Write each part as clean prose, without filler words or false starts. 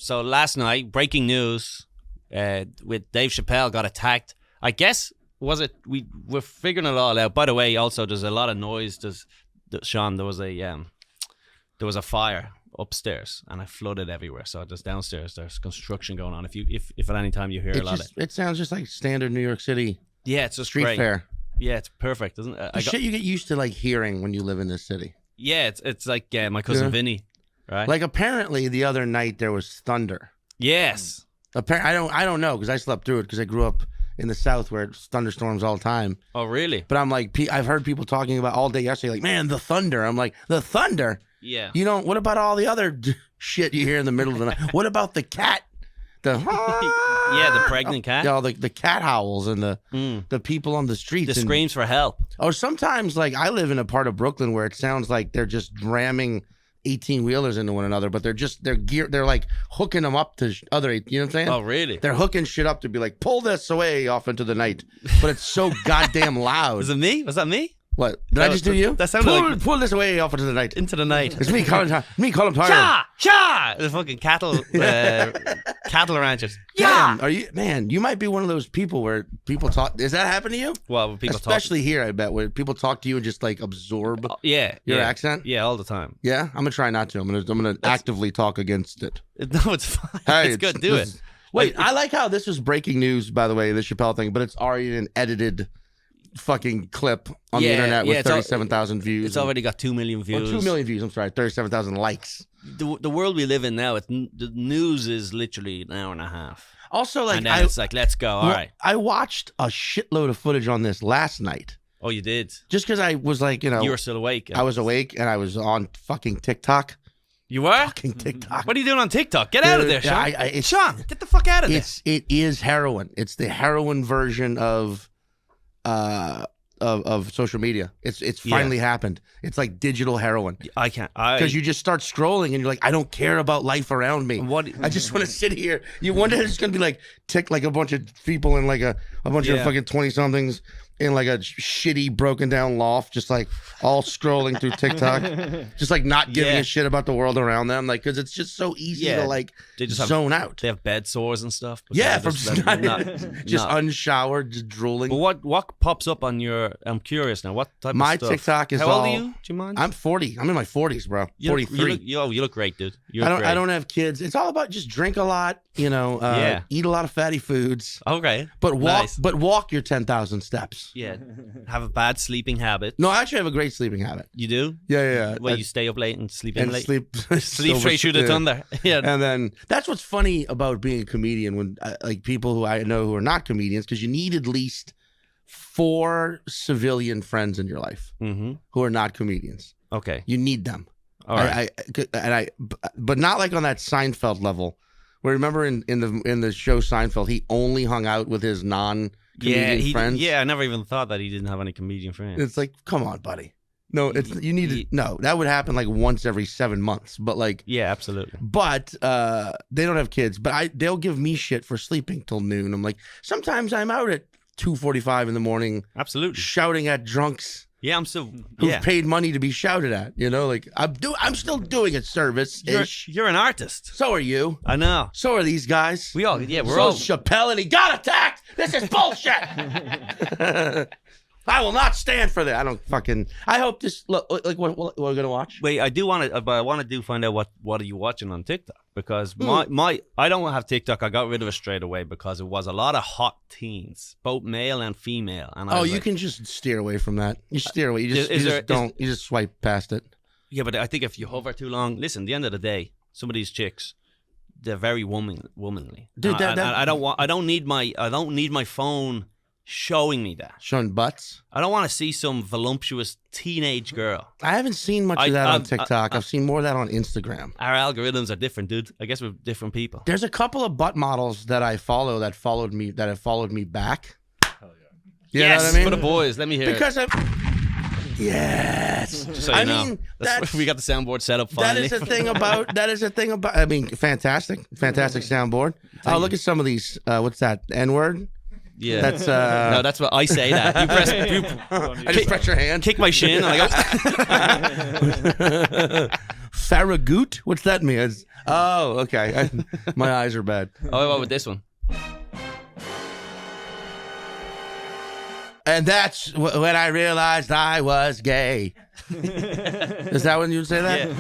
So last night, breaking news, with Dave Chapelle got attacked. I guess, we're figuring it all out. By the way, also, there's a lot of noise. Sean, there was a fire upstairs and it flooded everywhere. So just downstairs, there's construction going on. If at any time you hear a lot of it. It sounds just like standard New York City. Yeah, it's just street great. fair. Yeah, it's perfect, isn't it? Shit you get used to like hearing when you live in this city. Yeah, it's like my cousin Vinny, right? Like apparently the other night there was thunder. Yes. I don't know because I slept through it because I grew up in the South where it's thunderstorms all the time. Oh, really? But I'm like, I've heard people talking about all day yesterday, like, man, the thunder. I'm like, the thunder? Yeah. You know, what about all the other shit you hear in the middle of the night? What about the cat? Yeah, the pregnant cat. Yeah, the cat howls and the people on the streets. The screams for help. Or sometimes, like, I live in a part of Brooklyn where it sounds like they're just ramming 18-wheelers into one another, but they're like hooking them up to other, you know what I'm saying? Oh, really? They're hooking shit up to be like, pull this away off into the night. But it's so goddamn loud. Was it me? Was that me? What? Did I just do you? That sounded pull this away off into the night. Into the night. It's me, Colum Tyrrell. Cha! The fucking cattle ranchers. Yeah. Are you, man, you might be one of those people where people talk. Does that happen to you? Well, when people especially here, I bet, where people talk to you and just like absorb your accent. Yeah, all the time. Yeah, I'm gonna try not to. I'm gonna actively talk against it. No, it's fine. Hey, it's good. Do it. Wait, I like how this was breaking news, by the way, the Chappelle thing, but it's already an edited fucking clip on the internet with 37,000 views. It's already got 2 million views. 2 million views. I'm sorry, 37,000 likes. The world we live in now, the news is literally an hour and a half. Also, like, and then it's like, let's go. All right. I watched a shitload of footage on this last night. Oh, you did? Just because I was like, you were still awake. I was awake and I was on fucking TikTok. You were? Fucking TikTok. What are you doing on TikTok? Get out of there, Sean. Sean, get the fuck out of there. It is heroin. It's the heroin version of social media. It's finally happened. It's like digital heroin. I can't. Because you just start scrolling and you're like, I don't care about life around me. I just want to sit here. You wonder if it's going to be like a bunch of people in like a bunch of fucking 20-somethings in like a shitty broken down loft, just like all scrolling through TikTok, just like not giving a shit about the world around them, like, because it's just so easy to like zone out. They have bed sores and stuff. Yeah, from just unshowered, just drooling. But what pops up on your? I'm curious now. What type my of stuff? TikTok is How old are you? Do you mind? I'm 40. I'm in my 40s, bro. 43. You look great, dude. I don't have kids. It's all about just drink a lot, eat a lot of fatty foods. Okay. But walk your 10,000 steps. Yeah. Have a bad sleeping habit. No, I actually have a great sleeping habit. You do? Yeah. Well, you stay up late and sleep in late? Sleep straight through the thunder. Yeah. And then that's what's funny about being a comedian when like people who I know who are not comedians, because you need at least 4 civilian friends in your life who are not comedians. Okay. You need them. All right. But not like on that Seinfeld level. Where remember in the show Seinfeld, he only hung out with his non-comedian friends. Yeah, I never even thought that he didn't have any comedian friends. It's like, come on, buddy. No, that would happen like once every 7 months. But like, yeah, absolutely. But they don't have kids. But they'll give me shit for sleeping till noon. I'm like, sometimes I'm out at 2:45 in the morning, absolutely, shouting at drunks. Yeah, I'm still who've paid money to be shouted at. Like I'm still doing a service. You're an artist. So are you. I know. So are these guys. We're all Chapelle, and he got attacked. This is bullshit. I will not stand for that. I don't fucking. I hope this. Look, like what we're gonna watch. Wait, I do want to, but I want to find out what are you watching on TikTok, because I don't have TikTok. I got rid of it straight away because it was a lot of hot teens, both male and female. And you can just steer away from that. You steer away. You just swipe past it. Yeah, but I think if you hover too long, listen. At the end of the day, some of these chicks, they're very womanly. Dude, I don't need my phone showing me that. Showing butts? I don't want to see some voluptuous teenage girl. I haven't seen much of that on TikTok. I've seen more of that on Instagram. Our algorithms are different, dude. I guess we're different people. There's a couple of butt models that I follow that have followed me back. Hell yeah. You know what I mean? For the boys. Let me hear because it. Yes. Just so you know. We got the soundboard set up finally. That is a thing about, I mean, fantastic soundboard. Oh, look at some of these. What's that? N-word? Yeah, that's no, that's what I say. That you press. I just press your hand, kick my shin, and I go. Farragut? What's that mean? Oh, okay. My eyes are bad. Oh, what with this one? And that's when I realized I was gay. Is that when you would say that?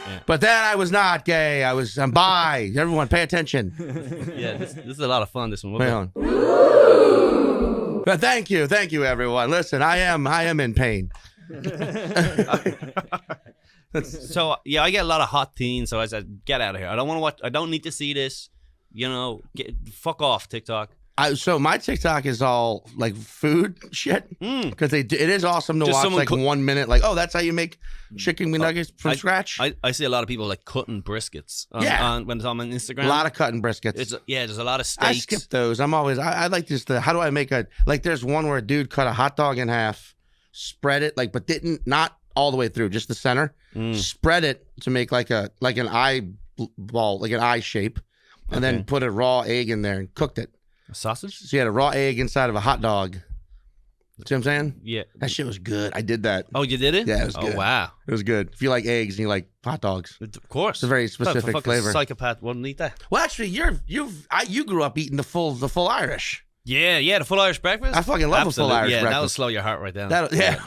Yeah. But then I was not gay. I'm bi. Everyone, pay attention. Yeah, this is a lot of fun. This one. Hang on. But thank you, everyone. Listen, I am in pain. So yeah, I get a lot of hot teens. So I said, get out of here. I don't want to watch. I don't need to see this. Fuck off, TikTok. So my TikTok is all like food shit because it is awesome to watch like 1 minute. Like, oh, that's how you make chicken McNuggets from scratch. I see a lot of people like cutting briskets. When it's on Instagram. A lot of cutting briskets. There's a lot of steaks. I skip those. I like just how do I make there's one where a dude cut a hot dog in half, spread it but not all the way through, just the center, spread it to make like an eyeball, like an eye shape, and then put a raw egg in there and cooked it. A sausage? So you had a raw egg inside of a hot dog. See what I'm saying? Yeah. That shit was good. I did that. Oh, you did it? Yeah, it was good. Oh, wow. It was good. If you like eggs and you like hot dogs. Of course. It's a very specific flavor. Psychopath wouldn't eat that. Well, actually, you grew up eating the full Irish. Yeah, the full Irish breakfast. I fucking love the full Irish breakfast. That'll slow your heart right down. That's it.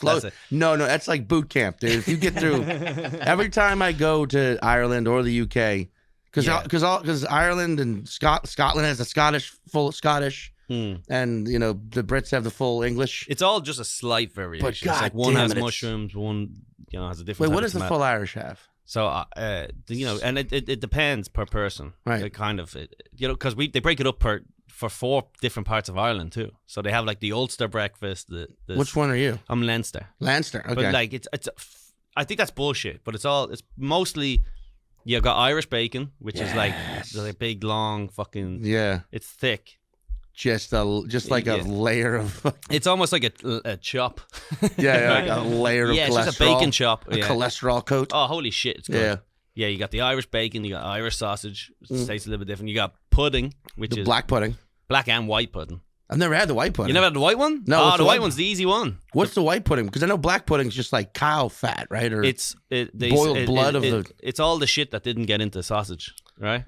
That's it. No, that's like boot camp, dude. If you get through, every time I go to Ireland or the UK, because Ireland and Scotland has the full Scottish, and the Brits have the full English. It's all just a slight variation. But God, it's like one has mushrooms, one has a different. Wait, what does the full Irish have? So and it depends per person, right? It kind of because they break it up for 4 different parts of Ireland too. So they have like the Ulster breakfast. Which one are you? I'm Leinster. Leinster, okay. But like it's I think that's bullshit. But it's mostly. You got Irish bacon, which is like a big, long fucking... Yeah. It's thick. Just like a layer of... It's almost like a chop. Like a layer of cholesterol. Yeah, it's just a bacon chop. A cholesterol coat. Oh, holy shit, it's good. Yeah. Yeah, you got the Irish bacon, you got Irish sausage, which tastes a little bit different. You got pudding, which is... black pudding. Black and white pudding. I've never had the white pudding. You never had the white one? No. The white one's the easy one. What's the white pudding? Because I know black pudding's just like cow fat, right? Or boiled blood of the... It's all the shit that didn't get into sausage, right?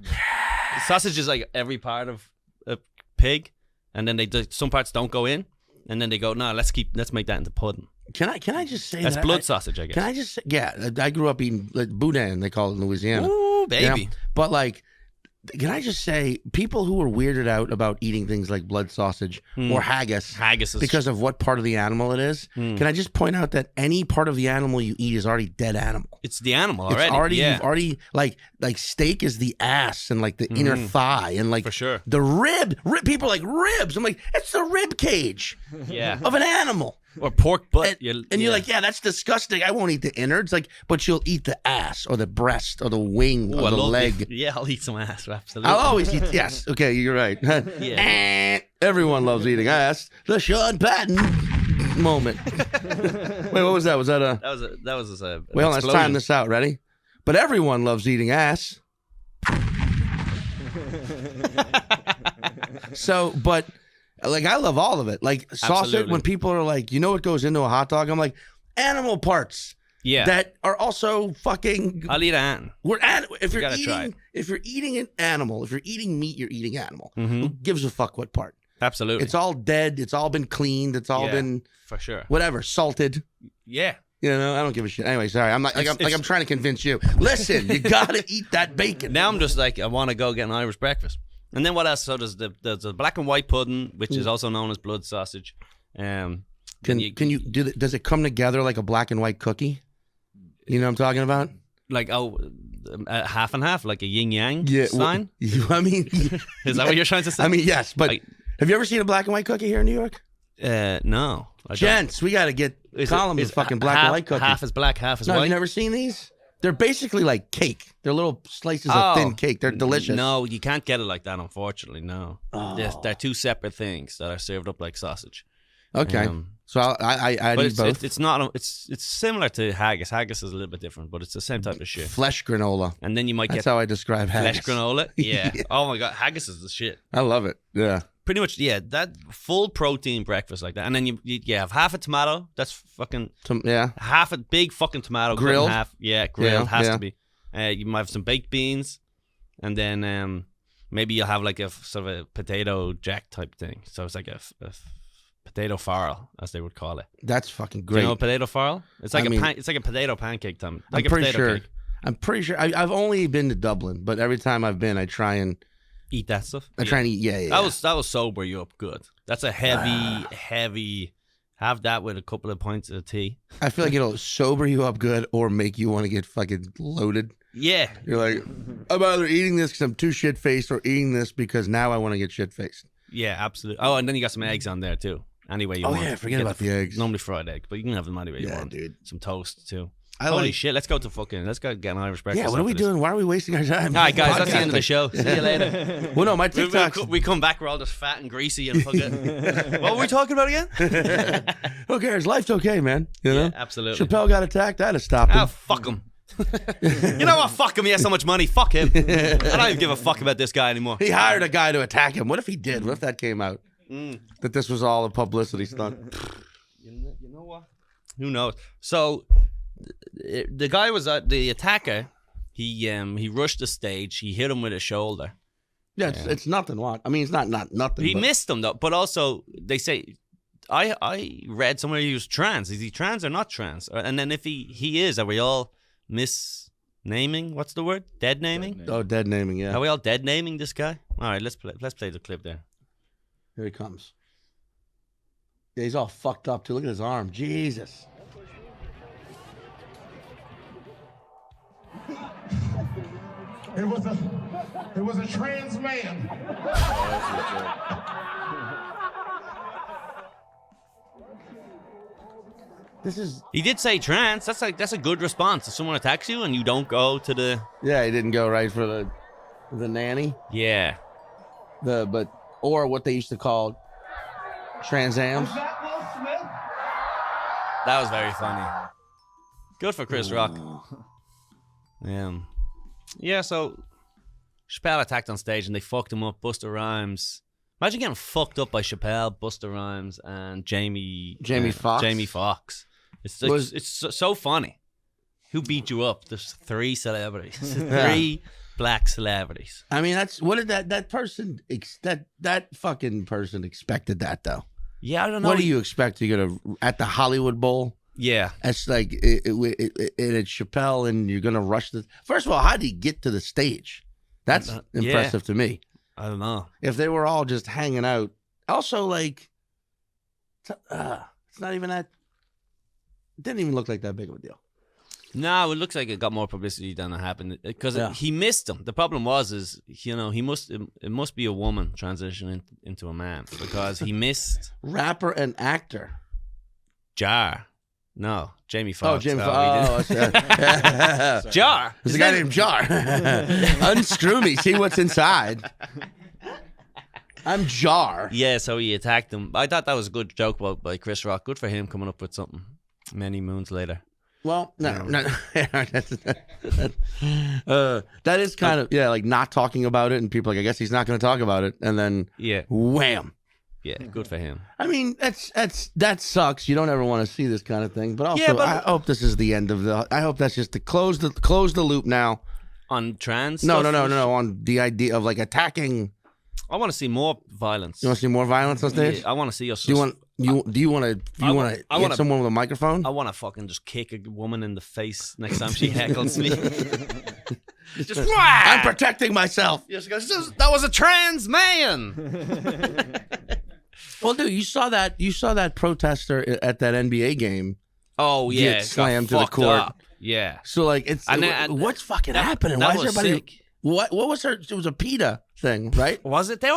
Sausage is like every part of a pig, and then some parts don't go in, and then they go, no, let's make that into pudding. Can I just say that's blood sausage, I guess. Can I just say, I grew up eating boudin, they call it in Louisiana. Ooh, baby. But like, can I just say, people who are weirded out about eating things like blood sausage or haggis because of what part of the animal it is, can I just point out that any part of the animal you eat is already dead animal. It's the animal already. You've already like steak is the ass and like the inner thigh and like for sure the rib. People are like ribs. I'm like, it's the rib cage of an animal. Or pork butt. And you're like, that's disgusting. I won't eat the innards. Like, but you'll eat the ass or the breast or the wing or the leg. I'll eat some ass, absolutely. I'll always eat, yes. Okay, you're right. Everyone loves eating ass. The Sean Patton moment. Wait, what was that? Was that a... That was a well, let's time this out. Ready? But everyone loves eating ass. So, but... Like, I love all of it. Like, sausage, when people are like, you know what goes into a hot dog? I'm like, animal parts. Yeah. That are also fucking... I'll eat an ant. If you're eating an animal, if you're eating meat, you're eating animal. Who gives a fuck what part? Absolutely. It's all dead. It's all been cleaned. It's all been... For sure. Whatever. Salted. Yeah. I don't give a shit. Anyway, sorry. I'm trying to convince you. Listen, you gotta eat that bacon. Now I'm just like, I want to go get an Irish breakfast. And then what else? So there's the black and white pudding, which is also known as blood sausage. Can you do? Does it come together like a black and white cookie? You know what I'm talking about? Like half and half, like a yin yang sign. I mean, is that what you're trying to say? I mean, yes, but have you ever seen a black and white cookie here in New York? No. Gents, we got to get Colum a fucking black and white cookie. Half is black, half is white. Have you never seen these? They're basically like cake. They're little slices of thin cake. They're delicious. No, you can't get it like that, unfortunately. No. They're two separate things that are served up like sausage. Okay. So I eat both. It's not. It's similar to haggis. Haggis is a little bit different, but it's the same type of shit. Flesh granola. And then you might That's how I describe haggis. Flesh granola? Yeah. Oh my God. Haggis is the shit. I love it. Yeah. Pretty much, yeah. That full protein breakfast like that, and then you have half a tomato. That's fucking half a big fucking tomato grilled. Half, grilled has to be. You might have some baked beans, and then maybe you'll have like a sort of a potato jack type thing. So it's like a potato farl, as they would call it. That's fucking great. Do you know a potato farl? It's like it's like a potato pancake time. Like I'm pretty sure. I've only been to Dublin, but every time I've been, I try and eat that stuff. I try and eat. Yeah. That was sober you up good. That's a heavy. Have that with a couple of pints of tea. I feel like it'll sober you up good or make you want to get fucking loaded. Yeah. You're like, I'm either eating this because I'm too shit faced or eating this because now I want to get shit faced. Yeah, absolutely. Oh, and then you got some eggs on there too. Anyway you want. Oh yeah, forget about the eggs. Normally fried egg, but you can have them anyway you want. Dude. Some toast too. Holy shit, let's go get an Irish breakfast. Yeah, what are we doing? Why are we wasting our time? All right, guys, that's the end of the show. See you later. Well, no, my TikToks. We come back, we're all just fat and greasy and fucking... What were we talking about again? Who cares? Life's okay, man. You know? Yeah, absolutely. Chappelle got attacked. I had to stop him. Oh, fuck him. You know what? Fuck him. He has so much money. Fuck him. I don't even give a fuck about this guy anymore. He hired a guy to attack him. What if he did? What if that came out? That this was all a publicity stunt? You know what? Who knows? So... The guy was the attacker. He rushed the stage. He hit him with his shoulder. Yeah, it's nothing. What I mean, it's not nothing. He missed him though. But also, they say I read somewhere he was trans. Is he trans or not trans? And then if he is, are we all misnaming? What's the word? Dead naming? Oh, dead naming. Yeah. Are we all dead naming this guy? All right, let's play the clip there. Here he comes. Yeah, he's all fucked up too. Look at his arm. Jesus. It was a trans man. He did say trans. That's a good response. If someone attacks you and you don't go to the... Yeah, he didn't go right for the nanny. Yeah. Or what they used to call Trans-Ams. That was very funny. Good for Chris Rock. Yeah, so Chappelle attacked on stage and they fucked him up. Busta Rhymes. Imagine getting fucked up by Chappelle, Busta Rhymes, and Jamie Foxx. Jamie Foxx. It's so funny. Who beat you up? There's 3 celebrities. 3 black celebrities. I mean, what did that person that fucking person expected that though? Yeah, I don't know. What do you expect? You're gonna at the Hollywood Bowl? Yeah, it's like it's Chappelle, and you're gonna rush the. First of all, how did he get to the stage? That's impressive to me. I don't know if they were all just hanging out. Also, like, it's not even that. It didn't even look like that big of a deal. No, it looks like it got more publicity than it happened because he missed him. The problem was, it must be a woman transitioning into a man because he missed rapper and actor. Jar. No, Jamie Foxx. Oh, Jamie Foxx. Jar. There's a guy named Jar. Unscrew me. See what's inside. I'm Jar. Yeah, so he attacked him. I thought that was a good joke by Chris Rock. Good for him coming up with something many moons later. Well, no. That is kind of, like not talking about it. And people are like, I guess he's not going to talk about it. And then, wham. Yeah, good for him. I mean, that sucks. You don't ever want to see this kind of thing. But also, I hope this is the end of I hope that's just to close the loop now. On trans? No. On the idea of like attacking. I want to see more violence. You want to see more violence on stage? Yeah, I want to see us. Do you want to hit someone with a microphone? I want to fucking just kick a woman in the face next time she heckles me. Just I'm protecting myself. That was a trans man. Well, dude, you saw that protester at that NBA game. Oh yeah, get slammed to the court. Up. Yeah. So like, what's fucking happening? Why is everybody? Sick. What was her? It was a PETA thing, right? Was it? They're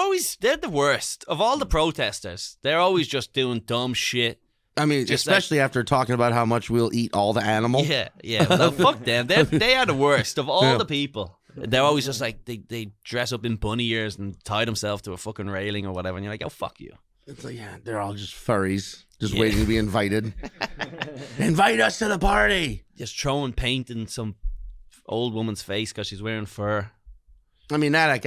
the worst of all the protesters. They're always just doing dumb shit. I mean, just especially after talking about how much we'll eat all the animals. Yeah. Well, fuck them. They are the worst of all the people. They're always just like they dress up in bunny ears and tie themselves to a fucking railing or whatever, and you're like, oh fuck you. It's like, they're all just furries, just waiting to be invited. Invite us to the party. Just throwing paint in some old woman's face because she's wearing fur. I mean, that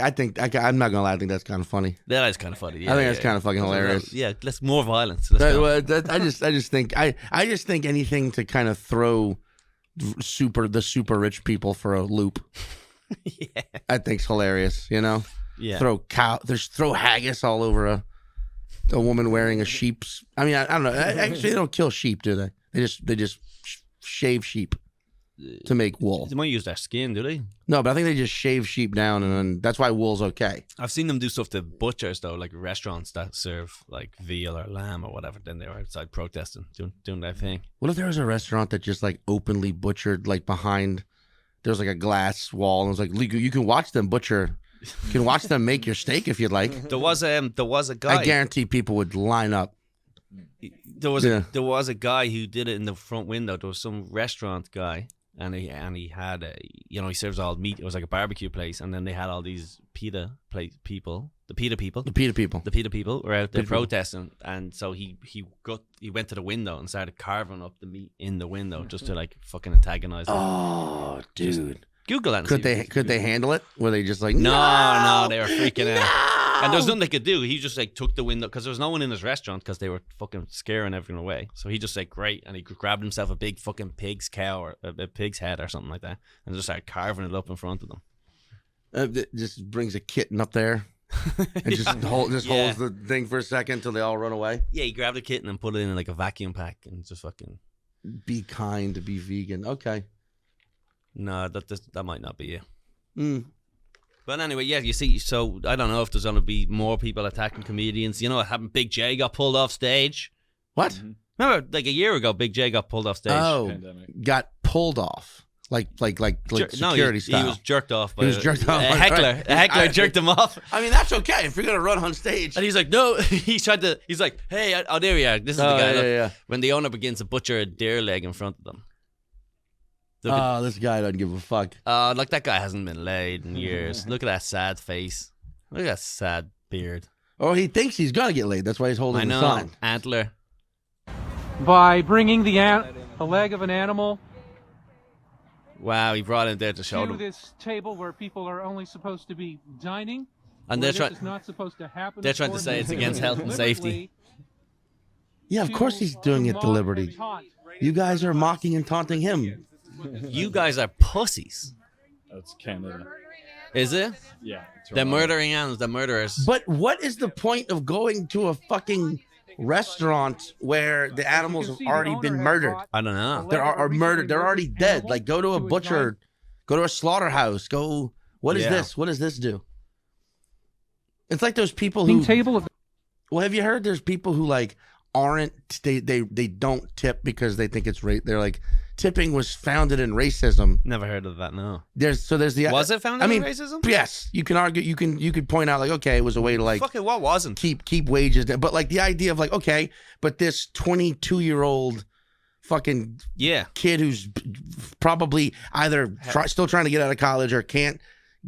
I'm not gonna lie. I think that's kind of funny. That is kind of funny. Yeah, I think that's kind of fucking hilarious. Yeah, let's more violence. Let's I just think anything to kind of throw the super rich people for a loop. Yeah, I think's hilarious. You know. Yeah. Throw haggis all over a woman wearing a sheep's. I mean, I don't know. Actually, they don't kill sheep, do they? They just shave sheep to make wool. They might use their skin, do they? No, but I think they just shave sheep down, and then that's why wool's okay. I've seen them do stuff to butchers though, like restaurants that serve like veal or lamb or whatever. Then they're outside protesting, doing their thing. What if there was a restaurant that just like openly butchered, like behind there was like a glass wall, and it was like you can watch them butcher. You can watch them make your steak if you'd like. There was a guy. I guarantee people would line up. There was a guy who did it in the front window. There was some restaurant guy, and he had he serves all meat. It was like a barbecue place, and then they had all these PETA people. The PETA people were out there protesting, and so he went to the window and started carving up the meat in the window just to like fucking antagonize them. Oh, dude. Google that. Could they handle it? Were they just like no, they were freaking out, and there was nothing they could do. He just like took the window because there was no one in his restaurant because they were fucking scaring everything away. So he just said great, and he grabbed himself a big fucking pig's cow or a pig's head or something like that, and just started carving it up in front of them. It just brings a kitten up there and just holds the thing for a second until they all run away. Yeah, he grabbed a kitten and put it in like a vacuum pack and just fucking be kind, be vegan. Okay. No, that might not be you. But anyway, yeah, you see, so I don't know if there's going to be more people attacking comedians. You know what happened? Big J got pulled off stage. What? Mm-hmm. Remember, like a year ago, Big J got pulled off stage. Oh, Pandemic. Got pulled off. Like security style. He was jerked off. He was jerked off. A heckler. Right. A heckler jerked him off. I mean, that's okay if you're going to run on stage. And he's like, no. He's like, hey, there we are. This is the guy. Yeah. When the owner begins to butcher a deer leg in front of them. This guy doesn't give a fuck. Like that guy hasn't been laid in years. Look at that sad face. Look at that sad beard. Oh, he thinks he's gonna get laid. That's why he's holding the sign. Antler. By bringing the leg of an animal. Wow, he brought him there to show them. This table where people are only supposed to be dining. And this is not supposed to happen. They're trying to say it's against health and safety. Yeah, of course he's doing it deliberately. You guys are mocking and taunting him. You guys are pussies. That's Canada. Is it? Yeah. They're murdering animals. They're murderers. But what is the point of going to a fucking restaurant where the animals have already been murdered? I don't know. They're murdered. They're already dead. Like, go to a butcher. Go to a slaughterhouse. Go. What is this? What does this do? It's like those people who. Well, have you heard? There's people who like aren't. They don't tip because they think it's they're like. Tipping was founded in racism. Never heard of that. No. Was it founded in racism? Yes. You can argue. You could point out like, okay, it was a way to like. Fuck it. What wasn't? Keep wages down. But like the idea of like, okay, but this 22-year-old fucking kid who's probably either still trying to get out of college or can't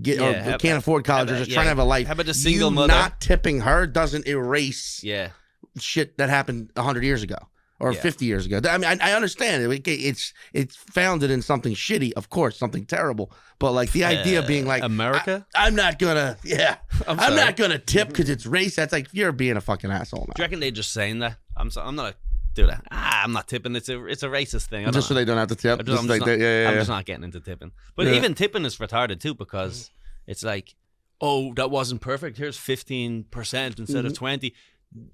can't afford college or just trying to have a life. How about a single mother? Not tipping her doesn't erase shit that happened 100 years ago. Or 50 years ago. I mean, I understand it. It's founded in something shitty, of course, something terrible. But like the idea of being like America, I'm not gonna, I'm not gonna tip because it's race. That's like you're being a fucking asshole. Now. Do you reckon they're just saying that? I'm not do that. I'm not tipping. It's a racist thing. Just so they don't have to tip. I'm just not getting into tipping. But even tipping is retarded too because it's like, oh, that wasn't perfect. Here's 15% instead of 20%.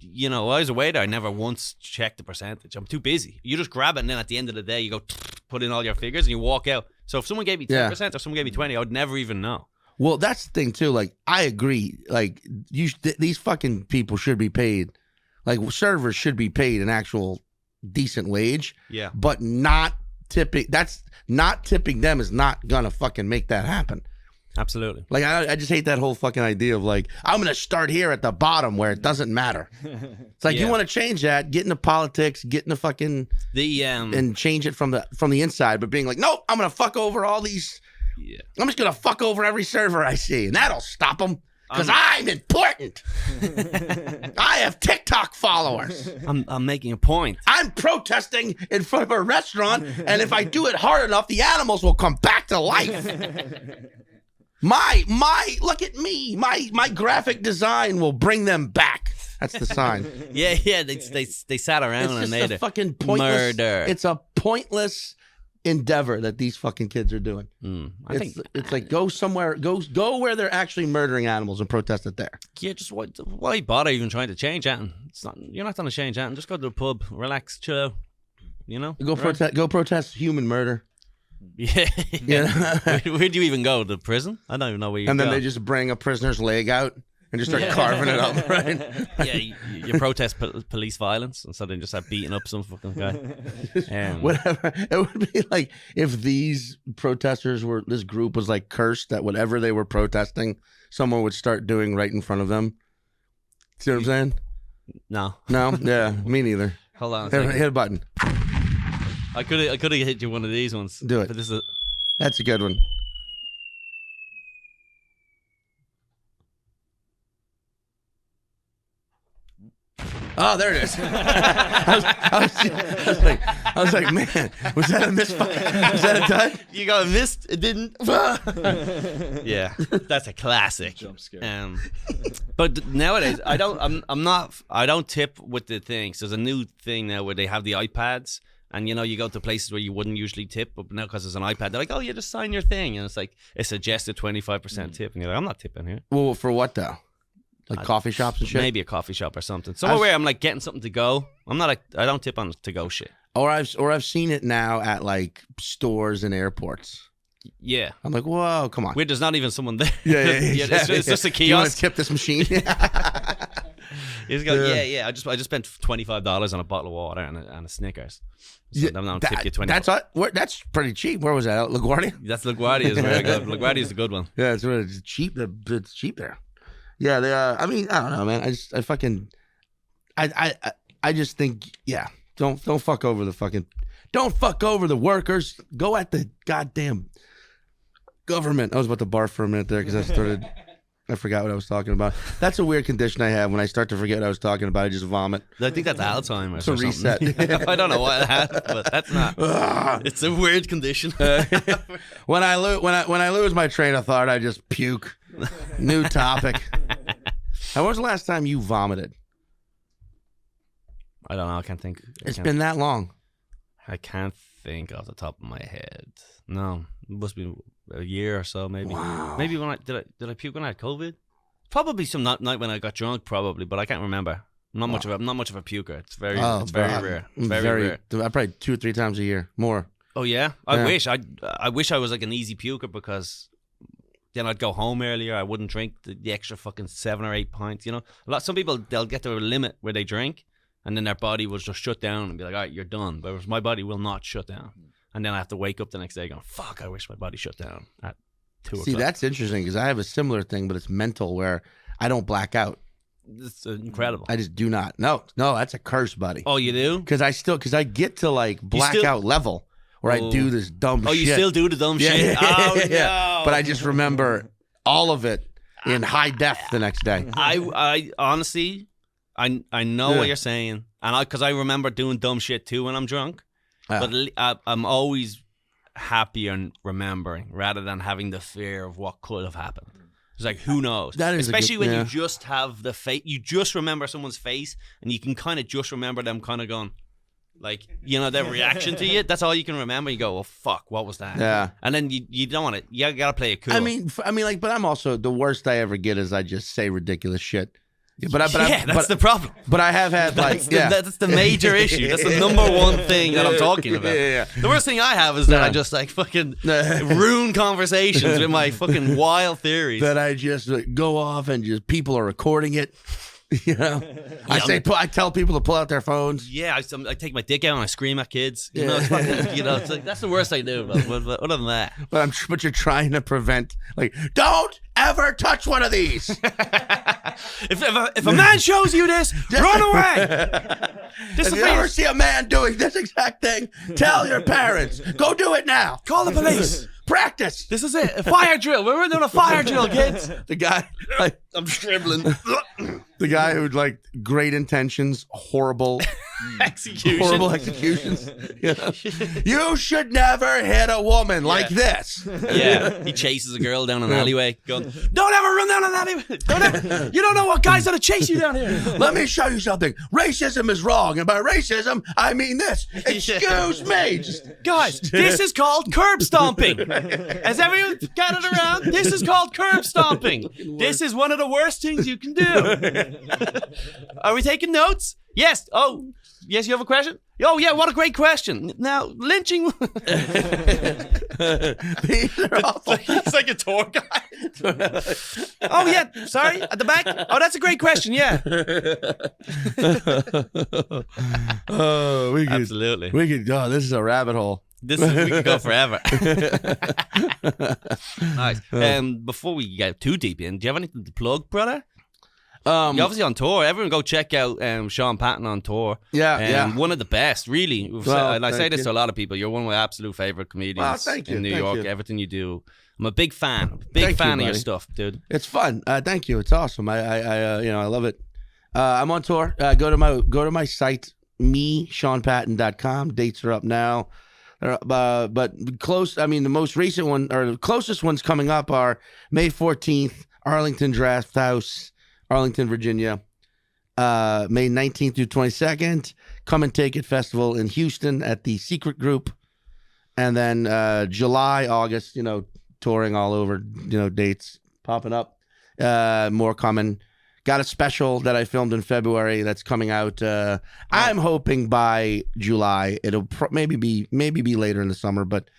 You know, I was a waiter. I never once checked the percentage. I'm too busy. You just grab it, and then at the end of the day, you go put in all your figures, and you walk out. So if someone gave me 10% or someone gave me 20%, I would never even know. Well, that's the thing too. Like, I agree. Like, these fucking people should be paid. Like, servers should be paid an actual decent wage. Yeah. But not tipping. That's not tipping them is not gonna fucking make that happen. Absolutely. Like, I just hate that whole fucking idea of like, I'm going to start here at the bottom where it doesn't matter. It's like, you want to change that, get into politics, get into fucking, and change it from the inside. But being like, nope, I'm going to fuck over all these, I'm just going to fuck over every server I see. And that'll stop them because I'm important. I have TikTok followers. I'm making a point. I'm protesting in front of a restaurant. And if I do it hard enough, the animals will come back to life. Look at me. My graphic design will bring them back. That's the sign. Yeah. They sat around and made a fucking pointless murder. It's a pointless endeavor that these fucking kids are doing. It's like go somewhere, go where they're actually murdering animals and protest it there. Yeah, just why bother even trying to change that? You're not going to change that. Just go to the pub, relax, chill out. You know, go protest human murder. Yeah. Where do you even go? The prison? I don't even know where you go. And then they just bring a prisoner's leg out and just start carving it up, right? Yeah, you protest police violence, and so they just start beating up some fucking guy. Whatever. It would be like if these protesters this group was like cursed that whatever they were protesting, someone would start doing right in front of them. See what I'm saying? No. Yeah, me neither. Hold on a second. Hit a button. I could have hit you one of these ones. Do it. But That's a good one. Oh, there it is. I was like, man, was that a misfire? Was that a dud? You got missed. It didn't. Yeah, that's a classic. Jump scare. But nowadays, I don't tip with the things. There's a new thing now where they have the iPads. And, you go to places where you wouldn't usually tip, but now because it's an iPad, they're like, oh, yeah, just sign your thing. And it's like, it suggested 25% tip. And you're like, I'm not tipping here. Well, for what, though? Like coffee shops and shit? Maybe a coffee shop or something. Somewhere where I'm like getting something to go. I don't tip on to-go shit. Or I've seen it now at like stores and airports. Yeah. I'm like, whoa, come on. Where there's not even someone there. Yeah. It's just a kiosk. You want to tip this machine? He's going, yeah. I just spent $25 on a bottle of water and a Snickers. So I'm not tip you $20. That's pretty cheap. Where was that? LaGuardia? That's LaGuardia is where I go. LaGuardia is a good one. Yeah, it's cheap. It's cheap there. Yeah, they. I mean, I don't know, man. I just think, yeah. Don't fuck over the workers. Go at the goddamn government. I was about to barf for a minute there because I forgot what I was talking about. That's a weird condition I have. When I start to forget what I was talking about, I just vomit. I think that's Alzheimer's. It's a reset. I don't know what happened, but that's not. It's a weird condition. When I lose my train of thought, I just puke. New topic. When was the last time you vomited? I don't know. I can't think. It's been that long. I can't think off the top of my head. No, it must be a year or so, maybe. Wow. Maybe when did I puke when I had COVID? Probably some night when I got drunk, probably, but I can't remember. I'm not much of a puker. It's very rare. It's very rare. Probably 2 or 3 times a year, more. Oh yeah, I wish I was like an easy puker because then I'd go home earlier. I wouldn't drink the extra fucking 7 or 8 pints. Some people they'll get to a limit where they drink, and then their body will just shut down and be like, all right, you're done. But my body will not shut down, and then I have to wake up the next day going, fuck, I wish my body shut down at 2 o'clock. See, that's interesting because I have a similar thing, but it's mental where I don't black out. It's incredible. I just do not. No, that's a curse, buddy. Oh, you do? Because I get to like blackout level where I do this dumb shit. Oh, you still do the dumb shit? Yeah. Oh, no. But I just remember all of it in high def the next day. I honestly, I know what you're saying. And because I remember doing dumb shit too when I'm drunk. But I'm always happier remembering rather than having the fear of what could have happened. It's like, who knows? That is especially when you just have the face, you just remember someone's face, and you can kind of just remember them kind of going, like, their reaction to you. That's all you can remember. You go, well, fuck, what was that? Yeah. And then you don't want it. You gotta play it cool. I mean, but I'm also the worst I ever get is I just say ridiculous shit. That's the problem. But I have had that's the major issue. That's the number one thing that I'm talking about. Yeah. The worst thing I have is that I just like fucking ruin conversations with my fucking wild theories. That I just go off and just people are recording it. I tell people to pull out their phones. Yeah, I take my dick out and I scream at kids. It's fucking, it's like that's the worst I do. But other than that, but you're trying to prevent, like, don't ever touch one of these. if a man shows you this, run away. If you ever see a man doing this exact thing, tell your parents. Go do it now. Call the police. Practice. This is it. A fire drill. We're doing a fire drill, kids. The guy, I'm scribbling. The guy who like great intentions, horrible execution. Horrible executions. Yeah. You should never hit a woman like this. Yeah, he chases a girl down an alleyway, going, "Don't ever run down an alleyway. You don't know what guy's gonna chase you down here." Let me show you something. Racism is wrong, and by racism, I mean this. Excuse me. Guys, this is called curb stomping. Has everyone gathered around? This is called curb stomping. This is one of the worst things you can do. Are we taking notes? Yes. Oh, yes, you have a question? Oh, yeah, what a great question. Now, lynching... These are awful. He's like a tour guide. Oh, yeah, sorry, at the back? Oh, that's a great question, yeah. Oh, we could, Absolutely. We could go. This is a rabbit hole. We could go forever. Nice. Before we get too deep in, do you have anything to plug, brother? You're obviously on tour. Everyone go check out Sean Patton on tour. Yeah. One of the best, really. Well, and I say this you. to a lot of people. You're one of my absolute favorite comedians in New York. Everything you do. I'm a big fan. Big fan of your stuff, dude. It's fun. Thank you. It's awesome. I love it. I'm on tour. Go to my site, SeanPatton.com. Dates are up now. But close. I mean, the most recent one or the closest ones coming up are May 14th, Arlington Draft House, Arlington, Virginia. May 19th through 22nd, Come and Take It Festival in Houston at the Secret Group, and then July, August. Touring all over. Dates popping up. More coming. Got a special that I filmed in February that's coming out. I'm hoping by July. It'll maybe be later in the summer, but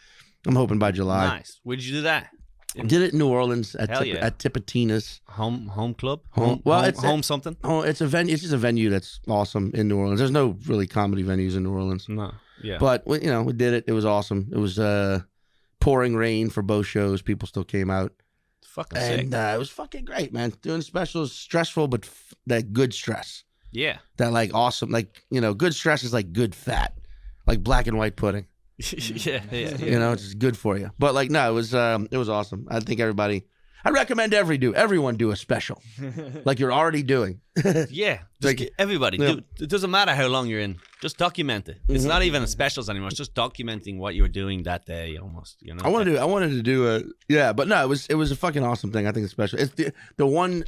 I'm hoping by July. Nice. Where did you do that? Did it in New Orleans at at Tipitina's home club. It's home something. Oh, it's a venue. It's just a venue that's awesome in New Orleans. There's no really comedy venues in New Orleans. No. Yeah. But we did it. It was awesome. It was pouring rain for both shows. People still came out. Fucking sick. And it was fucking great, man. Doing specials, stressful, but that good stress. Yeah. That awesome, good stress is like good fat, like black and white pudding. yeah. It's just good for you. But no, it was awesome. I think I recommend everyone do a special, like you're already doing. Yeah. Everybody. Yeah. It doesn't matter how long you're in. Just document it. It's not even specials anymore. It's just documenting what you were doing that day, almost. I wanted to do but no, it was a fucking awesome thing. I think it's special. It's the one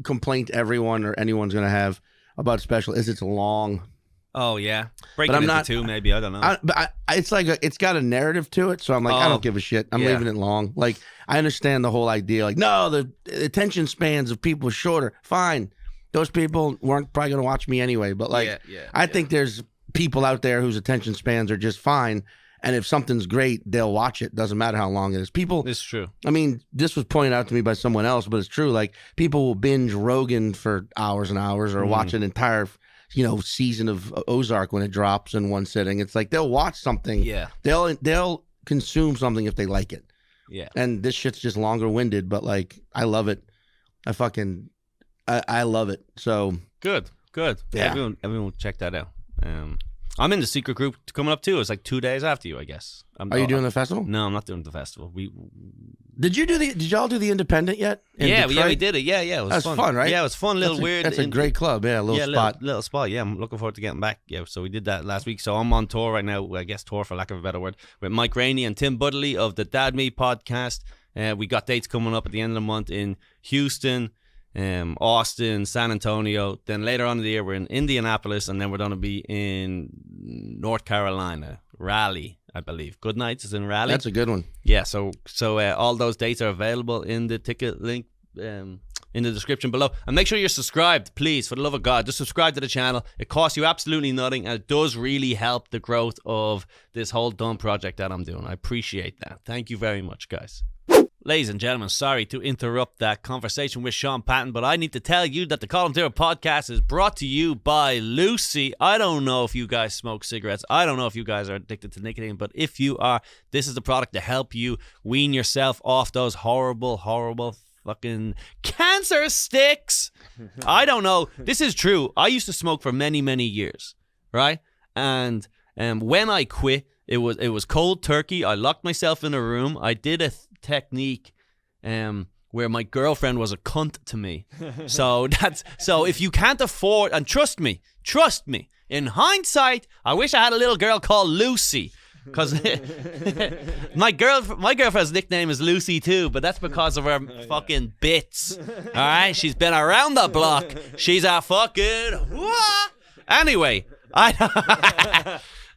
complaint everyone or anyone's gonna have about special is it's long. Oh yeah, break it into two maybe. I don't know. It's like it's got a narrative to it, so I'm like I don't give a shit. I'm leaving it long. Like I understand the whole idea. Like no, the attention spans of people are shorter. Fine, those people weren't probably gonna watch me anyway. But I think there's people out there whose attention spans are just fine, and if something's great, they'll watch it. Doesn't matter how long it is. People, it's true. I mean, this was pointed out to me by someone else, but it's true. Like people will binge Rogan for hours and hours, or watch an entire season of Ozark when it drops in one sitting. It's like they'll watch something. Yeah. They'll consume something if they like it. Yeah. And this shit's just longer winded, but I love it. I love it. So good. Yeah. Everyone check that out. I'm in the secret group coming up too. It's 2 days after you, I guess. Are you doing the festival? No, I'm not doing the festival. Did y'all do the Independent yet? Yeah, we did it. Yeah. It was fun, right? Yeah, it was fun. Weird. That's a great club. Yeah, little spot. Yeah, I'm looking forward to getting back. Yeah, so we did that last week. So I'm on tour right now. I guess tour for lack of a better word, with Mike Rainey and Tim Budley of the Dad Me podcast. We got dates coming up at the end of the month in Houston, Austin, San Antonio. Then later on in the year, we're in Indianapolis, and then we're going to be in North Carolina, Raleigh, I believe. Good Nights is in Raleigh. That's a good one. Yeah, so all those dates are available in the ticket link in the description below. And make sure you're subscribed, please, for the love of God. Just subscribe to the channel. It costs you absolutely nothing, and it does really help the growth of this whole dumb project that I'm doing. I appreciate that. Thank you very much, guys. Ladies and gentlemen, sorry to interrupt that conversation with Sean Patton, but I need to tell you that the Colum Tyrrell Podcast is brought to you by Lucy. I don't know if you guys smoke cigarettes. I don't know if you guys are addicted to nicotine, but if you are, this is the product to help you wean yourself off those horrible fucking cancer sticks. I don't know. This is true. I used to smoke for many, many years, right? And when I quit, it was cold turkey. I locked myself in a room. I did a technique where my girlfriend was a cunt to me. So if you can't afford, and trust me, In hindsight, I wish I had a little girl called Lucy. Because my girlfriend's nickname is Lucy too, but that's because of her fucking bits. All right, she's been around the block. She's a fucking anyway.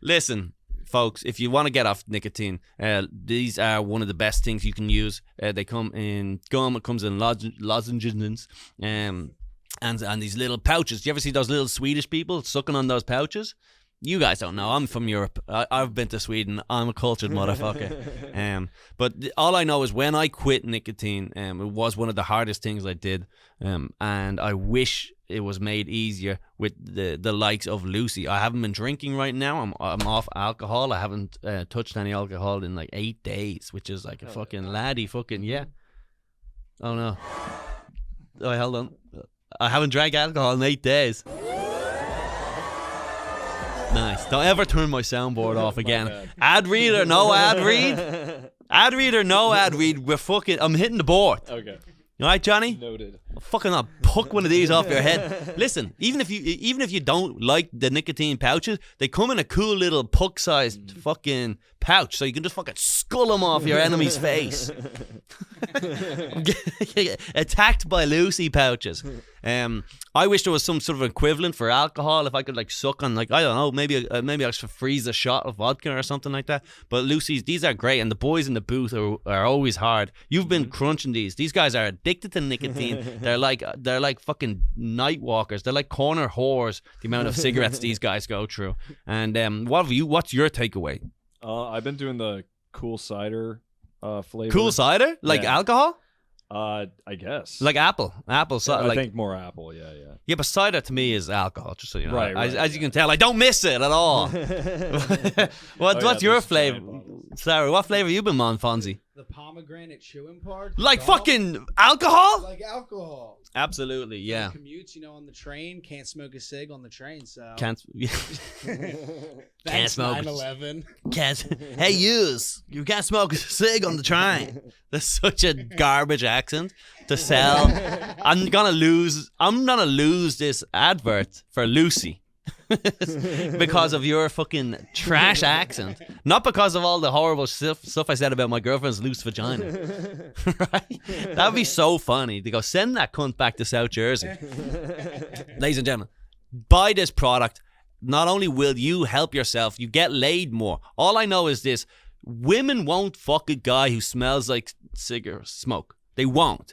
Listen, folks, if you want to get off nicotine, these are one of the best things you can use. They come in gum. It comes in lozenges, and these little pouches. Do you ever see those little Swedish people sucking on those pouches? You guys don't know. I'm from Europe. I've been to Sweden. I'm a cultured motherfucker. But all I know is when I quit nicotine, it was one of the hardest things I did. And I wish it was made easier with the likes of Lucy. I haven't been drinking right now. I'm off alcohol. I haven't touched any alcohol in like 8 days, which is like a fucking laddie fucking, yeah. Oh no. Oh, hold on. I haven't drank alcohol in 8 days. Nice. Don't ever turn my soundboard off again. Ad read or no ad read? Ad read or no ad read? I'm hitting the board. Okay. You alright, Johnny? Noted. I'll puck one of these off your head. Listen, even if you don't like the nicotine pouches, they come in a cool little puck-sized fucking pouch, so you can just fucking skull them off your enemy's face. Attacked by Lucy pouches. I wish there was some sort of equivalent for alcohol. If I could like suck on, like, I don't know, maybe I should freeze a shot of vodka or something like that. But Lucy's, these are great, and the boys in the booth are always hard. You've been crunching these. These guys are addicted to nicotine. They're like fucking night walkers. They're like corner whores. The amount of cigarettes these guys go through. And what's your takeaway? I've been doing the cool cider flavor. Cool cider? Like alcohol? I guess. Like apple cider. I think more apple, yeah. Yeah, but cider to me is alcohol, just so you know. Right, as you can tell, I don't miss it at all. What's your flavor? Sorry, what flavor you been on, Fonzie? The pomegranate chewing part. Like fucking alcohol? Like alcohol. Absolutely, yeah. Commutes, on the train. Can't smoke a cig on the train, so. Can't smoke. 9/11. Hey, you can't smoke a cig on the train. That's such a garbage accent to sell. I'm gonna lose this advert for Lucy. Because of your fucking trash accent, not because of all the horrible stuff I said about my girlfriend's loose vagina. Right? That'd be so funny to go send that cunt back to South Jersey. Ladies and gentlemen, buy this product. Not only will you help yourself, you get laid more. All I know is this: women won't fuck a guy who smells like cigarette smoke. They won't.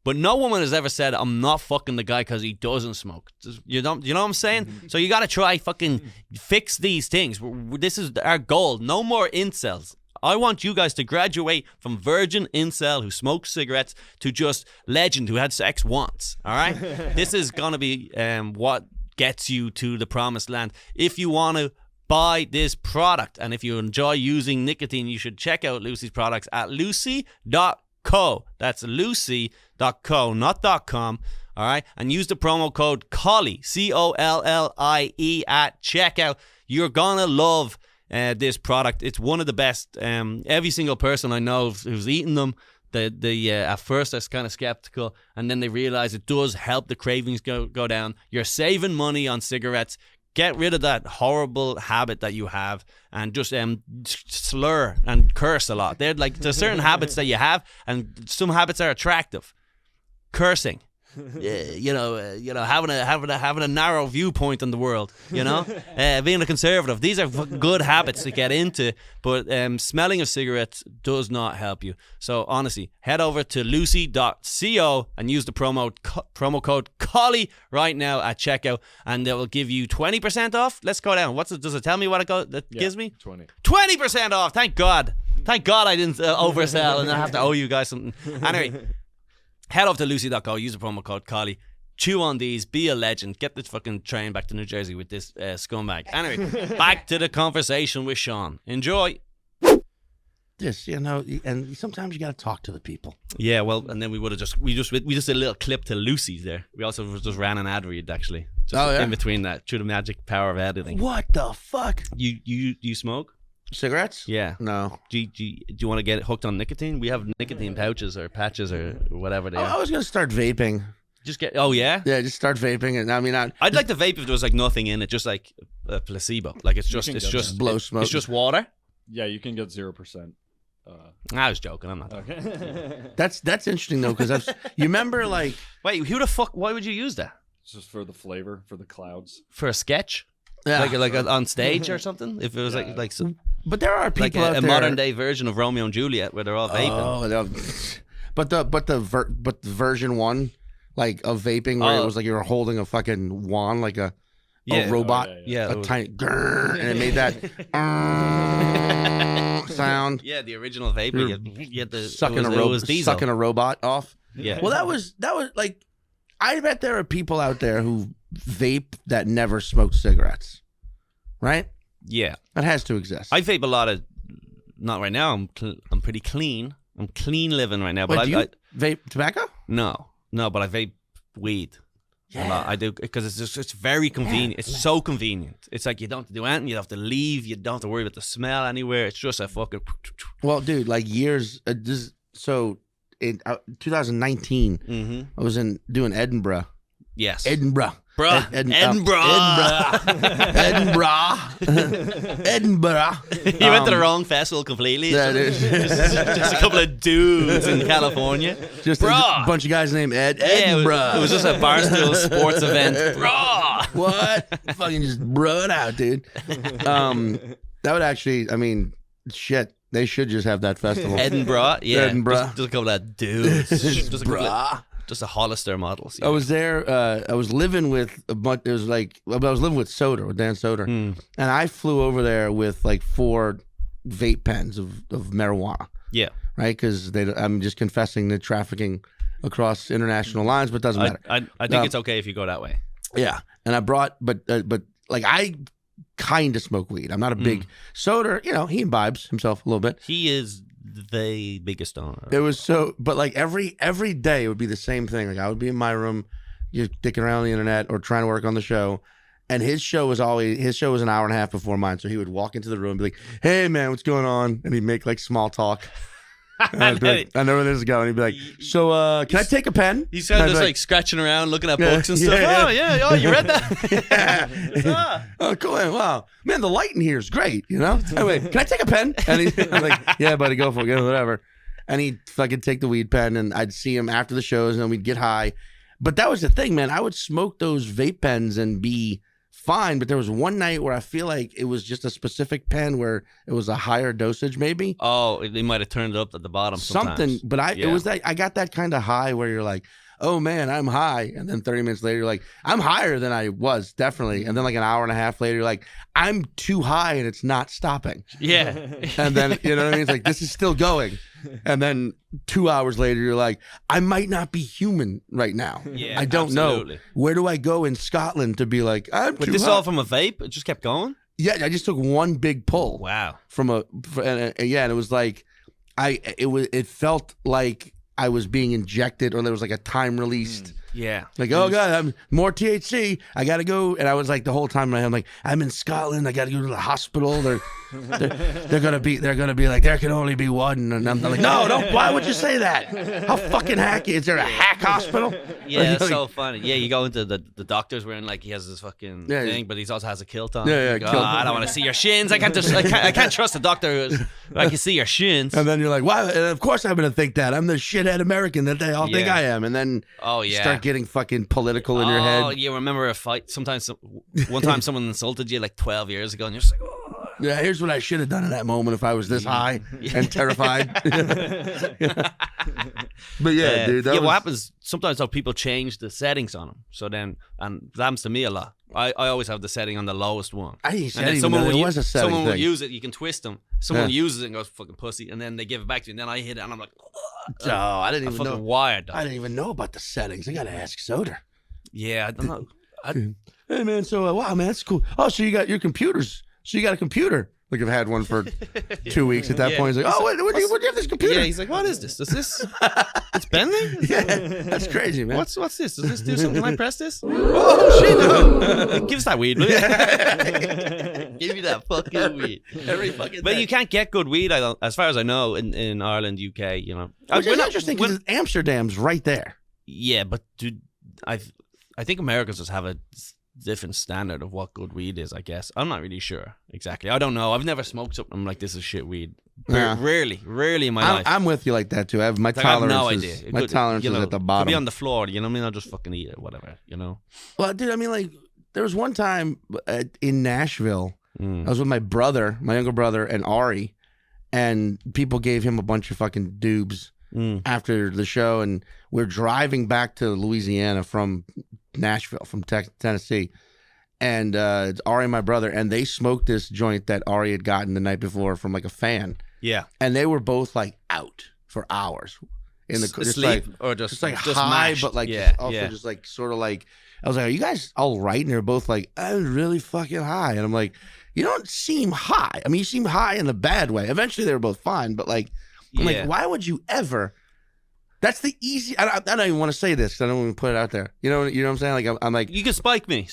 But no woman has ever said, I'm not fucking the guy because he doesn't smoke. You know what I'm saying? So you got to try fucking fix these things. This is our goal. No more incels. I want you guys to graduate from virgin incel who smokes cigarettes to just legend who had sex once. All right? This is going to be what gets you to the promised land. If you want to buy this product, and if you enjoy using nicotine, you should check out Lucy's products at lucy.co. That's lucy.co, not .com. All right, and use the promo code Collie, COLLIE at checkout. You're gonna love this product. It's one of the best. Every single person I know who's eaten them, at first they're kind of skeptical, and then they realize it does help the cravings go down. You're saving money on cigarettes. Get rid of that horrible habit that you have, and just slur and curse a lot. There's certain habits that you have, and some habits are attractive. Cursing, having a narrow viewpoint on the world. Being a conservative. These are good habits to get into, but smelling of cigarettes does not help you. So honestly, head over to lucy.co and use the promo code Collie right now at checkout, and it will give you 20% off. Let's go down. Does it tell me what it gives me? 20% off. Thank God I didn't oversell and I have to owe you guys something. Anyway, head over to lucy.co, use the promo code Collie, chew on these, be a legend, get this fucking train back to New Jersey with this scumbag. Anyway, back to the conversation with Sean. Enjoy. This, and sometimes you got to talk to the people. Yeah, well, and then we just did a little clip to Lucy's there. We also just ran an ad read, actually. In between that, through the magic power of editing. What the fuck? You smoke? Cigarettes? Yeah. No. Do you want to get hooked on nicotine? We have nicotine pouches or patches or whatever they are. I was going to start vaping. Just get, oh yeah? Yeah, just start vaping. And I'd like to vape if there was like nothing in it, just like a placebo. Like it's just blow smoke. It's just water. Yeah, you can get 0%. I was joking. I'm not. Okay. That's interesting though, because you remember like Wait, who the fuck? Why would you use that It's just for the flavor, for the clouds. for a sketch? yeah. Like on stage or something? If it was like But there are people like out a there. modern day version of Romeo and Juliet where they're all vaping. Oh, but the version 1, like of vaping, where it was like you were holding a fucking wand, like a robot, Yeah, a tiny grrr, and it made that sound. Yeah, the original vapor. You had the Sucking a robot off. Yeah. Well, that was like, I bet there are people out there who vape that never smoked cigarettes, right? Yeah. That has to exist. I vape a lot of. Not right now. I'm pretty clean. I'm clean living right now. But Wait, do you vape tobacco? No, but I vape weed. A lot. I do because it's very convenient. It's so convenient. It's like you don't have to do anything. You don't have to leave. You don't have to worry about the smell anywhere. It's just a fucking. Well, dude, like years. So in 2019, I was doing Edinburgh. Yes. Edinburgh. Bruh. Edinburgh. Edinburgh. You went to the wrong festival completely. Yeah, just a couple of dudes in California. Just a bunch of guys named Edinburgh. Yeah, it was just a Barstool sports event. Bruh. What? Fucking just bro it out, dude. That would actually, I mean, shit. They should just have that festival. Edinburgh, yeah. Edinburgh. Just a couple of dudes. Just a Hollister models. Yeah. I was there. I was living with a bunch. It was like I was living with Soder, with Dan Soder, and I flew over there with like 4 vape pens of marijuana. Yeah, right. Because I'm just confessing to trafficking across international lines, but it doesn't matter. I think it's okay if you go that way. Yeah, and I brought, but like I kind of smoke weed. I'm not a big Soder. You know, he imbibes himself a little bit. He is the biggest owner. It was so, but like every day it would be the same thing. Like I would be in my room, just dicking around on the internet or trying to work on the show. And his show was an hour and a half before mine. So he would walk into the room and be like, "Hey man, what's going on?" And he'd make like small talk. And I'd be like, I know where this is going. He'd be like, "So can I take a pen?" He's kind of just like scratching around, looking at books and stuff. Yeah. Oh yeah, oh you read that? Yeah. Oh cool, wow, man, the light in here is great. You know. Anyway, can I take a pen? And he's like, "Yeah, buddy, go for it, whatever." And he'd fucking take the weed pen, and I'd see him after the shows, and then we'd get high. But that was the thing, man. I would smoke those vape pens and be fine, but there was one night where I feel like it was just a specific pen where it was a higher dosage, maybe. Oh, they might have turned it up at the bottom. Something, but it was like I got that kind of high where you're like, "Oh man, I'm high," and then 30 minutes later, you're like, "I'm higher than I was, definitely." And then like an hour and a half later, you're like, "I'm too high and it's not stopping." Yeah, and then you know what I mean? It's like this is still going. And then 2 hours later, you're like, I might not be human right now. Yeah, I don't know. Where do I go in Scotland to be like, I'm But too this high? all from a vape? It just kept going? Yeah, I just took one big pull. Wow. And it was like, it felt like I was being injected, or there was like a time released. Yeah. Like, oh God, I'm more THC. I gotta go. And I was like the whole time I'm like, I'm in Scotland. I gotta go to the hospital. They're gonna be like, there can only be one. And I'm like, no, don't. Why would you say that? How fucking hacky? Is there a hack hospital? Yeah, it's so funny. Yeah, you go into the doctor's wearing like he has this fucking thing, but he also has a kilt on. Yeah, Like, I don't want to see your shins. I can't trust a doctor who's I can see your shins. And then you're like, why? And of course I'm gonna think that I'm the shithead American that they all think I am. And then start getting fucking political in your head. Oh, you remember a fight? One time someone insulted you like 12 years ago, and you're just like, oh. Yeah, here's what I should have done in that moment if I was this high and terrified. But yeah, dude. What happens sometimes? How people change the settings on them. So then, and that happens to me a lot. I always have the setting on the lowest one. I didn't even know there was a setting. Someone will use it. You can twist them. Someone uses it and goes fucking pussy, and then they give it back to you, and then I hit it, and I'm like, oh, I didn't even know. Wired. I didn't even know about the settings. I gotta ask Soder. Yeah, I don't know. Hey man, so wow, man, that's cool. Oh, so you got your computers. So you got a computer. Like I've had one for 2 weeks at that point. He's like, oh, what do you have this computer? Yeah, he's like, what is this? Is this? It's bending? Yeah, that's crazy, man. What's this? Does this do something? Can I press this? Oh shit! No. Give us that weed, will you? Give me that fucking weed. Every fucking. But you can't get good weed, as far as I know, in Ireland, UK. You know, which is interesting because Amsterdam's right there. Yeah, but dude, I think Americans just have different standard of what good weed is, I guess. I'm not really sure exactly. I don't know. I've never smoked something I'm like, this is shit weed. Yeah. Rarely in my life. I'm with you like that too. I have my Like, I have tolerance. no idea. My tolerance is at the bottom. Could be on the floor, you know what I mean? I'll just fucking eat it, whatever, you know? Well, dude, I mean, like, there was one time in Nashville, I was with my brother, my younger brother, and Ari, and people gave him a bunch of fucking doobs after the show, and we're driving back to Louisiana from Nashville, from Tennessee, and it's Ari and my brother, and they smoked this joint that Ari had gotten the night before from like a fan. Yeah. And they were both like out for hours in the just sleep like, or just like just high, mashed. but like yeah, also yeah. just like sort of like, I was like, are you guys all right? And they're both like, I was really fucking high. And I'm like, you don't seem high. I mean, you seem high in the bad way. Eventually they were both fine, but like, I'm like, why would you ever? That's the easy. I don't even want to say this. I don't even put it out there. You know what I'm saying? Like, I'm like, you can spike me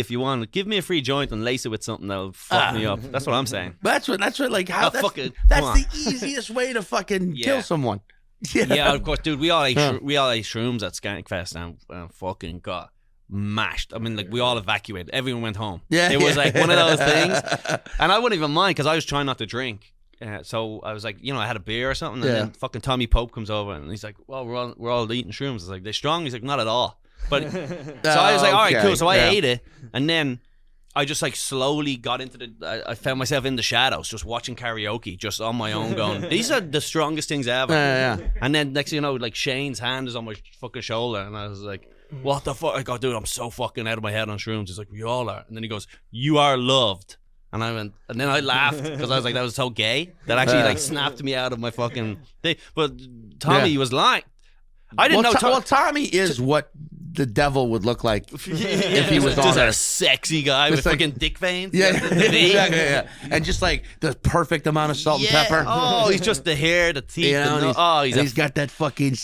if you want. Give me a free joint and lace it with something that'll fuck me up. That's what I'm saying. That's what like how that's the easiest way to fucking kill someone. Yeah, of course, dude. We all ate shrooms at Skank Fest and fucking got mashed. I mean, like, we all evacuated. Everyone went home. Yeah, it was like one of those things, and I wouldn't even mind because I was trying not to drink. So I was like, I had a beer or something, and then fucking Tommy Pope comes over and he's like, "Well, we're all eating shrooms." I was like, "They're strong?" He's like, "Not at all." But so I was like, "All right, cool." So I ate it, and then I just like slowly got into I found myself in the shadows, just watching karaoke, just on my own, going, "These are the strongest things ever." And then next thing you know, like Shane's hand is on my fucking shoulder, and I was like, "What the fuck?" I go, "Dude, I'm so fucking out of my head on shrooms." He's like, "We all are." And then he goes, "You are loved." And I went, and then I laughed because I was like, that was so gay that actually like snapped me out of my fucking thing. But Tommy was lying. I didn't know. Well, Tommy is what the devil would look like if he was just on a sexy guy with fucking dick veins. Yeah, exactly. And just like the perfect amount of salt and pepper. Oh, he's just the hair, the teeth. He's got that fucking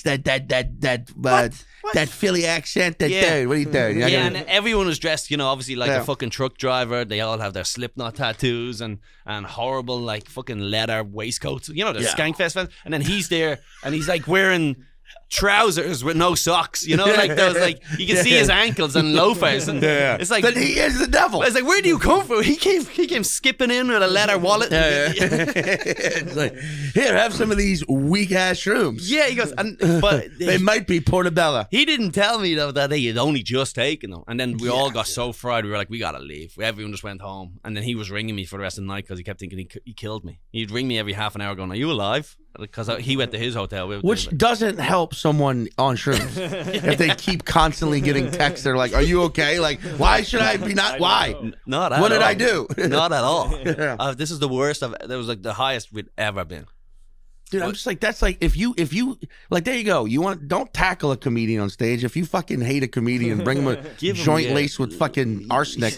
that Philly accent. Dude, what are you doing? Yeah, and everyone was dressed, obviously like a fucking truck driver. They all have their Slipknot tattoos and horrible like fucking leather waistcoats. The Skankfest fans. And then he's there and he's like wearing trousers with no socks, like those, like you can see his ankles and loafers, and it's like, but he is the devil. It's like, where do you come from? He came skipping in with a leather wallet. It's like, here, have some of these weak ass shrooms. Yeah, he goes, but they might be Portobello. He didn't tell me though that he had only just taken them, and then we all got so fried. We were like, we gotta leave. Everyone just went home, and then he was ringing me for the rest of the night because he kept thinking he killed me. He'd ring me every half an hour, going, "Are you alive?" Because he went to his hotel. Which doesn't help someone on shrooms. If they keep constantly getting texts, they're like, "Are you okay?" Like, why should I be not? Why? Not at all. What did I do? Not at all. This is the worst. That was like the highest we'd ever been. Dude, I'm just like, that's like, if you like, there you go. Don't tackle a comedian on stage. If you fucking hate a comedian, bring him a joint laced with fucking arsenic.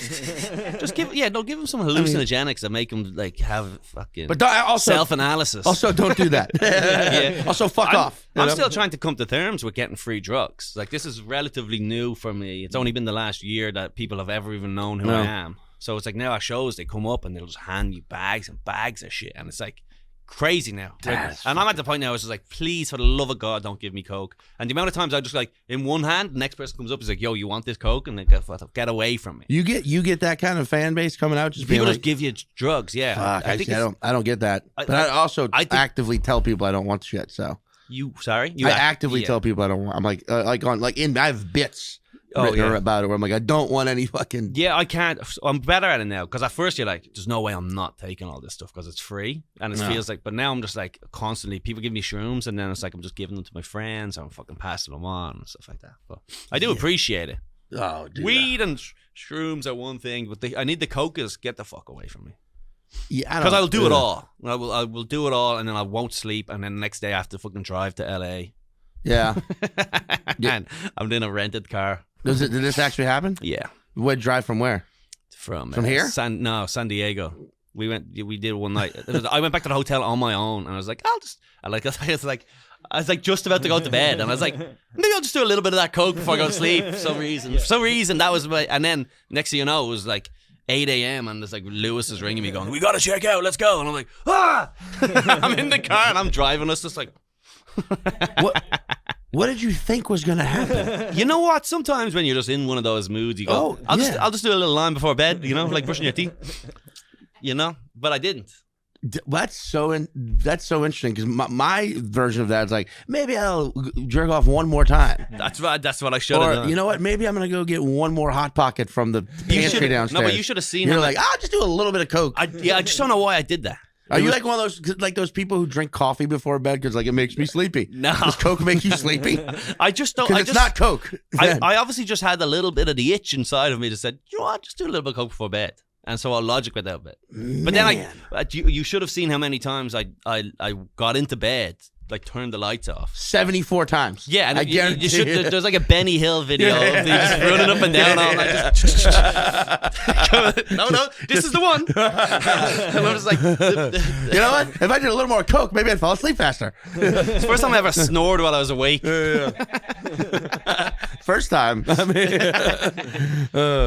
Just give him some hallucinogenics that make him like have fucking also self-analysis. Also, don't do that. Also, fuck off. I'm still trying to come to terms with getting free drugs. Like, this is relatively new for me. It's only been the last year that people have ever even known who I am. So it's like, now at shows, they come up and they'll just hand you bags and bags of shit. And it's like, crazy now. And I'm at the point now, it's just like, please, for the love of God, don't give me coke. And the amount of times I just like, in one hand, the next person comes up, is like, "Yo, you want this coke?" And they go, "Get away from me." You get that kind of fan base coming out, just people being just give you drugs. Yeah, fuck, I don't get that. But I also actively tell people I don't want shit. So I actively tell people I don't want. I'm like I have bits. About it where I'm like, I don't want any fucking. Yeah, I can't. I'm better at it now, because at first you're like, there's no way I'm not taking all this stuff because it's free, and it feels like. But now I'm just like, constantly people give me shrooms, and then it's like I'm just giving them to my friends, or I'm fucking passing them on and stuff like that. But I do appreciate it. Oh, dude, weed and shrooms are one thing, but I need the cokers. Get the fuck away from me. Yeah, because I'll do it all. I will do it all, and then I won't sleep, and then the next day I have to fucking drive to LA. Yeah, and I'm in a rented car. Did this actually happen? Yeah. What drive from where? From here? San Diego. We did one night. I went back to the hotel on my own, and I was like, I was like just about to go to bed, and I was like, maybe I'll just do a little bit of that coke before I go to sleep for some reason that was and then next thing you know, it was like 8 a.m. and there's like Lewis is ringing me going, "We gotta check out, let's go." And I'm like, I'm in the car and I'm driving us just like What did you think was going to happen? You know what? Sometimes when you're just in one of those moods, you go, I'll just do a little line before bed, like brushing your teeth. But I didn't. That's so interesting because my version of that is like, maybe I'll jerk off one more time. That's right. That's what I should have done. You know what? Maybe I'm going to go get one more Hot Pocket from the pantry downstairs. No, but you should have seen You're like, I'll just do a little bit of Coke. I just don't know why I did that. Are you like one of those people who drink coffee before bed because it makes me sleepy? No. Does Coke make you sleepy? I just don't. Because it's not Coke. I obviously just had a little bit of the itch inside of me that said, you know what, just do a little bit of Coke before bed. And so I'll logic with that a bit. But then you should have seen how many times I got into bed, turned the lights off. 74 times. Yeah, and you should. There's like a Benny Hill video of me just running up and down all night. Just no, this is the one. And I'm just like, you know what? If I did a little more Coke, maybe I'd fall asleep faster. It's the first time I ever snored while I was awake. First time. I mean,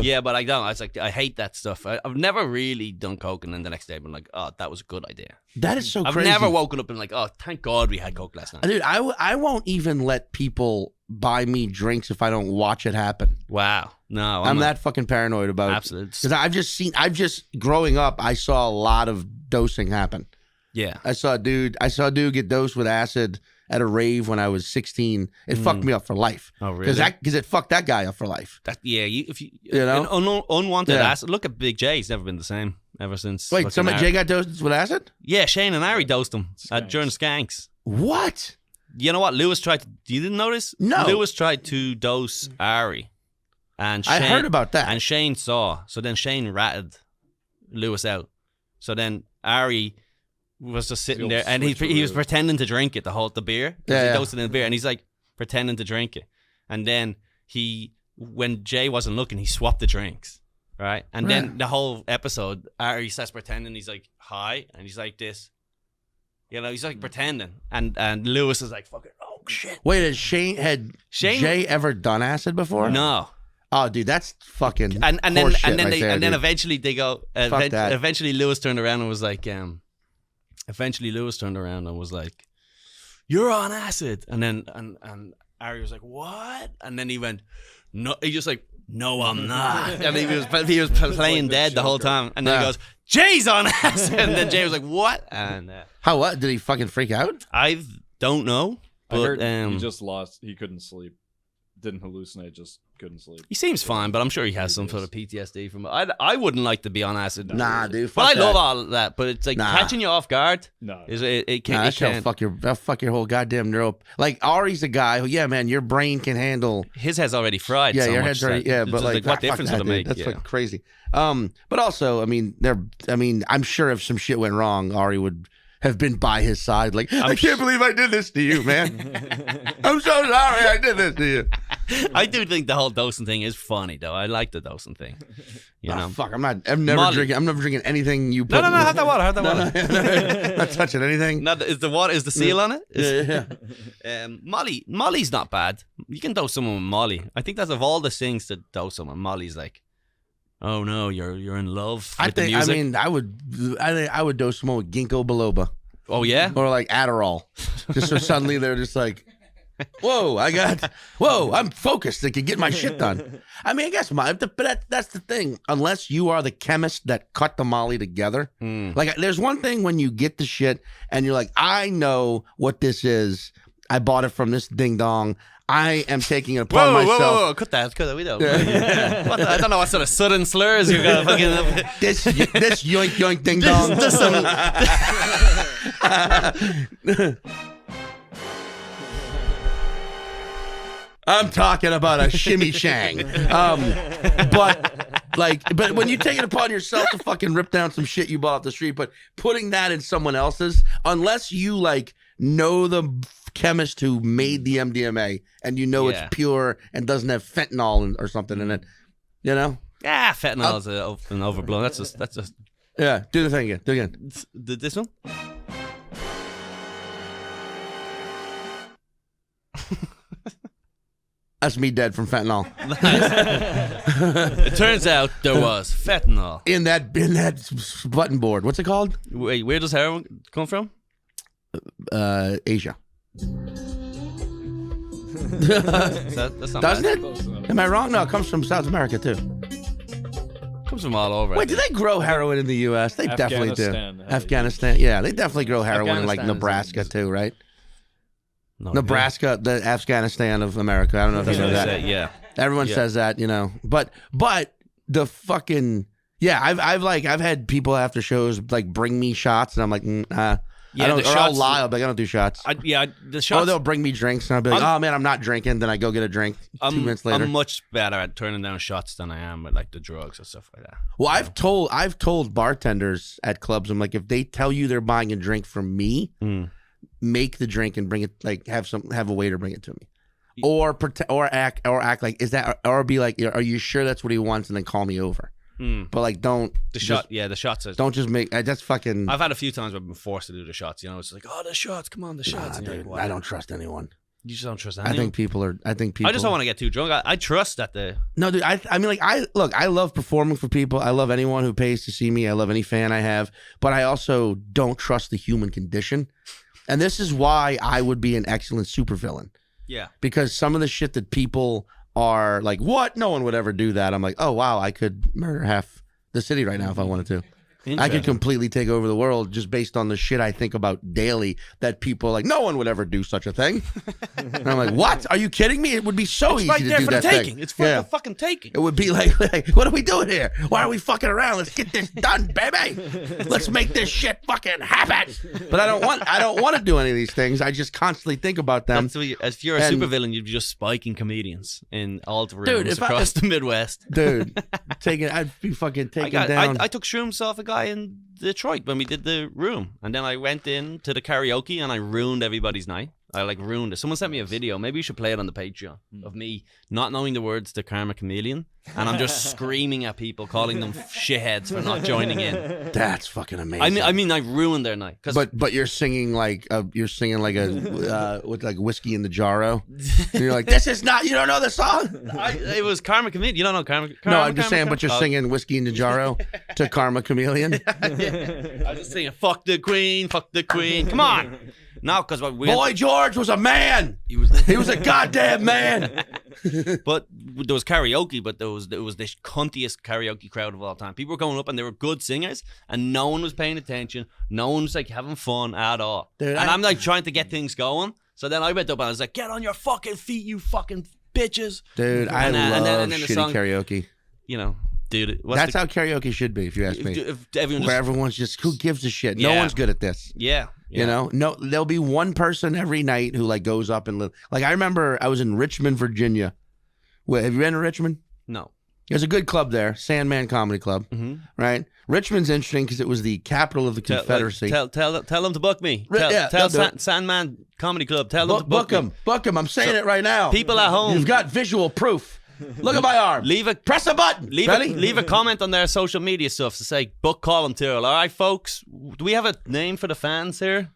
yeah, but I don't. It's like I hate that stuff. I've never really done Coke and then the next day I've been like, oh, that was a good idea. That is so I've crazy. never woken up and like, oh, thank God we had Coke last night. Dude, I won't even let people buy me drinks if I don't watch it happen. Wow. No, I'm that fucking paranoid about it. Absolutely. Because growing up, I saw a lot of dosing happen. Yeah. I saw a dude get dosed with acid at a rave when I was 16. It fucked me up for life. Oh, really? Because it fucked that guy up for life. If you know, unwanted acid. Look at Big J. He's never been the same ever since. Wait, Jay got dosed with acid? Yeah, Shane and Ari dosed him during Skanks. What? You know what? Lewis tried to. You didn't notice? No. Lewis tried to dose Ari, and Shane, I heard about that. And Shane saw. So then Shane ratted Lewis out. So then Ari was just sitting there, and he was pretending to drink it, the beer. He dosed it in the beer, and he's like pretending to drink it. And then when Jay wasn't looking, he swapped the drinks, right? And then the whole episode, Ari starts pretending he's like high, and he's like this. He's like pretending, and Lewis is like, "Fucking oh shit." Wait, had Jay ever done acid before? No. Oh, dude, that's fucking and then eventually they go. That. Eventually, Lewis turned around and was like, "You're on acid," and then and Ari was like, "What?" And then he went, "No," he just like, "No, I'm not." And he was playing dead the whole time, and then he goes, "Jay's on acid," and then Jay was like, "What?" And what did he fucking freak out? I don't know, but I heard he just lost. He couldn't sleep, didn't hallucinate, just couldn't sleep. He seems fine, but I'm sure he has some sort of PTSD from it. I wouldn't like to be on acid. Nah, dude. But I love all of that. But it's like catching you off guard. No, it can't. That'll fuck your whole goddamn neural. Like Ari's a guy who, yeah, man, your brain can handle. His head's already fried. Yeah, so your much head's already. Yeah, but like what difference would it make? That's fucking crazy. But also, I mean, I'm sure if some shit went wrong, Ari would have been by his side. Like, I can't believe I did this to you, man. I'm so sorry I did this to you. I do think the whole dosing thing is funny, though. I like the dosing thing. You know, fuck. I'm never drinking anything you put. No. Have that water. Not touching anything. Is the seal on it? Yeah. Molly's not bad. You can dose someone with Molly. I think that's of all the things to dose someone. Molly's like, oh no, you're in love with the music. I mean, I would dose someone with ginkgo biloba. Oh yeah, or like Adderall, just so suddenly they're just like, whoa, I'm focused. I can get my shit done. I mean, I guess but that's the thing. Unless you are the chemist that cut the Molly together, like there's one thing when you get the shit and you're like, I know what this is. I bought it from this ding dong. I am taking it upon myself. Whoa. Cut that. We don't. I don't know what sort of sudden slurs you got. Fucking this yoink ding dong. I'm talking about a shimmy shang. But when you take it upon yourself to fucking rip down some shit you bought off the street, but putting that in someone else's, unless you like know the chemist who made the MDMA and you know it's pure and doesn't have fentanyl or something in it, you know? Yeah, fentanyl is an overblown. That's just. Yeah, do the thing again. Do it again. This one? That's me dead from fentanyl. It turns out there was fentanyl in that button board. What's it called? Wait, where does heroin come from? Asia. That's not Doesn't bad. it? Am I wrong? No, it comes from South America too. Comes from all over. Wait, do they grow heroin in the U.S.? They definitely do. Afghanistan, yeah, they definitely grow heroin in like Afghanistan Nebraska too, right? No, Nebraska, the Afghanistan of America. I don't know if you know that. Yeah. Everyone says that, but the fucking I've had people after shows like bring me shots, and I'm like, Yeah, I don't, the or I'll shots- lie. I'll be like, I don't do shots. The Or shots. they'll bring me drinks, and I'll be like, oh man, I'm not drinking. Then I go get a drink 2 minutes later. I'm much better at turning down shots than I am with like the drugs and stuff like that. Well, I've told bartenders at clubs, I'm like, if they tell you they're buying a drink from me, make the drink and bring it, like have a waiter bring it to me, or act like, is that, or be like, are you sure that's what he wants, and then call me over. But like, don't the shots. Don't just make. That's fucking. I've had a few times where I've been forced to do the shots. It's like, oh, the shots, come on, the shots. And you're Dude, like, I don't trust anyone. You just don't trust anyone. I think people. I just don't want to get too drunk. I trust that No, dude. I mean, like, I love performing for people. I love anyone who pays to see me. I love any fan I have. But I also don't trust the human condition, and this is why I would be an excellent supervillain. Yeah. Because some of the shit that people are like, what? No one would ever do that. I'm like, oh wow, I could murder half the city right now if I wanted to. I could completely take over the world just based on the shit I think about daily, that people are like, no one would ever do such a thing. And I'm like, what? Are you kidding me? It would be so easy to do that thing. It's for the fucking taking. It would be like, what are we doing here? Why are we fucking around? Let's get this done, baby. Let's make this shit fucking happen. But I don't want to do any of these things. I just constantly think about them. If you're a supervillain, you'd be just spiking comedians in all the rooms across the Midwest. Dude, I'd be fucking taking down. I took shrooms off a guy in Detroit when we did the room, and then I went in to the karaoke and I ruined everybody's night. I like ruined it. Someone sent me a video. Maybe you should play it on the Patreon of me not knowing the words to Karma Chameleon, and I'm just screaming at people, calling them shitheads for not joining in. That's fucking amazing. I mean, I ruined their night. But you're singing like a with like Whiskey in the Jarro, and you're like, this is not. You don't know the song. It was Karma Chameleon. You don't know Karma? No, I'm just saying. But you're singing Whiskey in the Jarro to Karma Chameleon. I was just singing, fuck the queen, come on. No, because Boy George was a man. He was a goddamn man. But there was karaoke, but it was the cuntiest karaoke crowd of all time. People were going up and they were good singers, and no one was paying attention. No one was like having fun at all. Dude, I'm like trying to get things going. So then I went up and I was like, "Get on your fucking feet, you fucking bitches!" Dude, I love shitty song, karaoke. Dude, that's how karaoke should be, if you ask me. Everyone's just, who gives a shit? No one's good at this. Yeah. You know, no, there'll be one person every night who like goes up and like, I remember I was in Richmond, Virginia. Wait, have you been to Richmond? No. There's a good club there, Sandman Comedy Club, right? Richmond's interesting because it was the capital of the Confederacy. Tell them to book me. Tell Sandman Comedy Club. Tell them to book me. Book them. I'm saying it right now. People at home, you've got visual proof. Look at my arm. Press a button. Leave a comment on their social media stuff to say book Colum Tyrrell. All right, folks. Do we have a name for the fans here?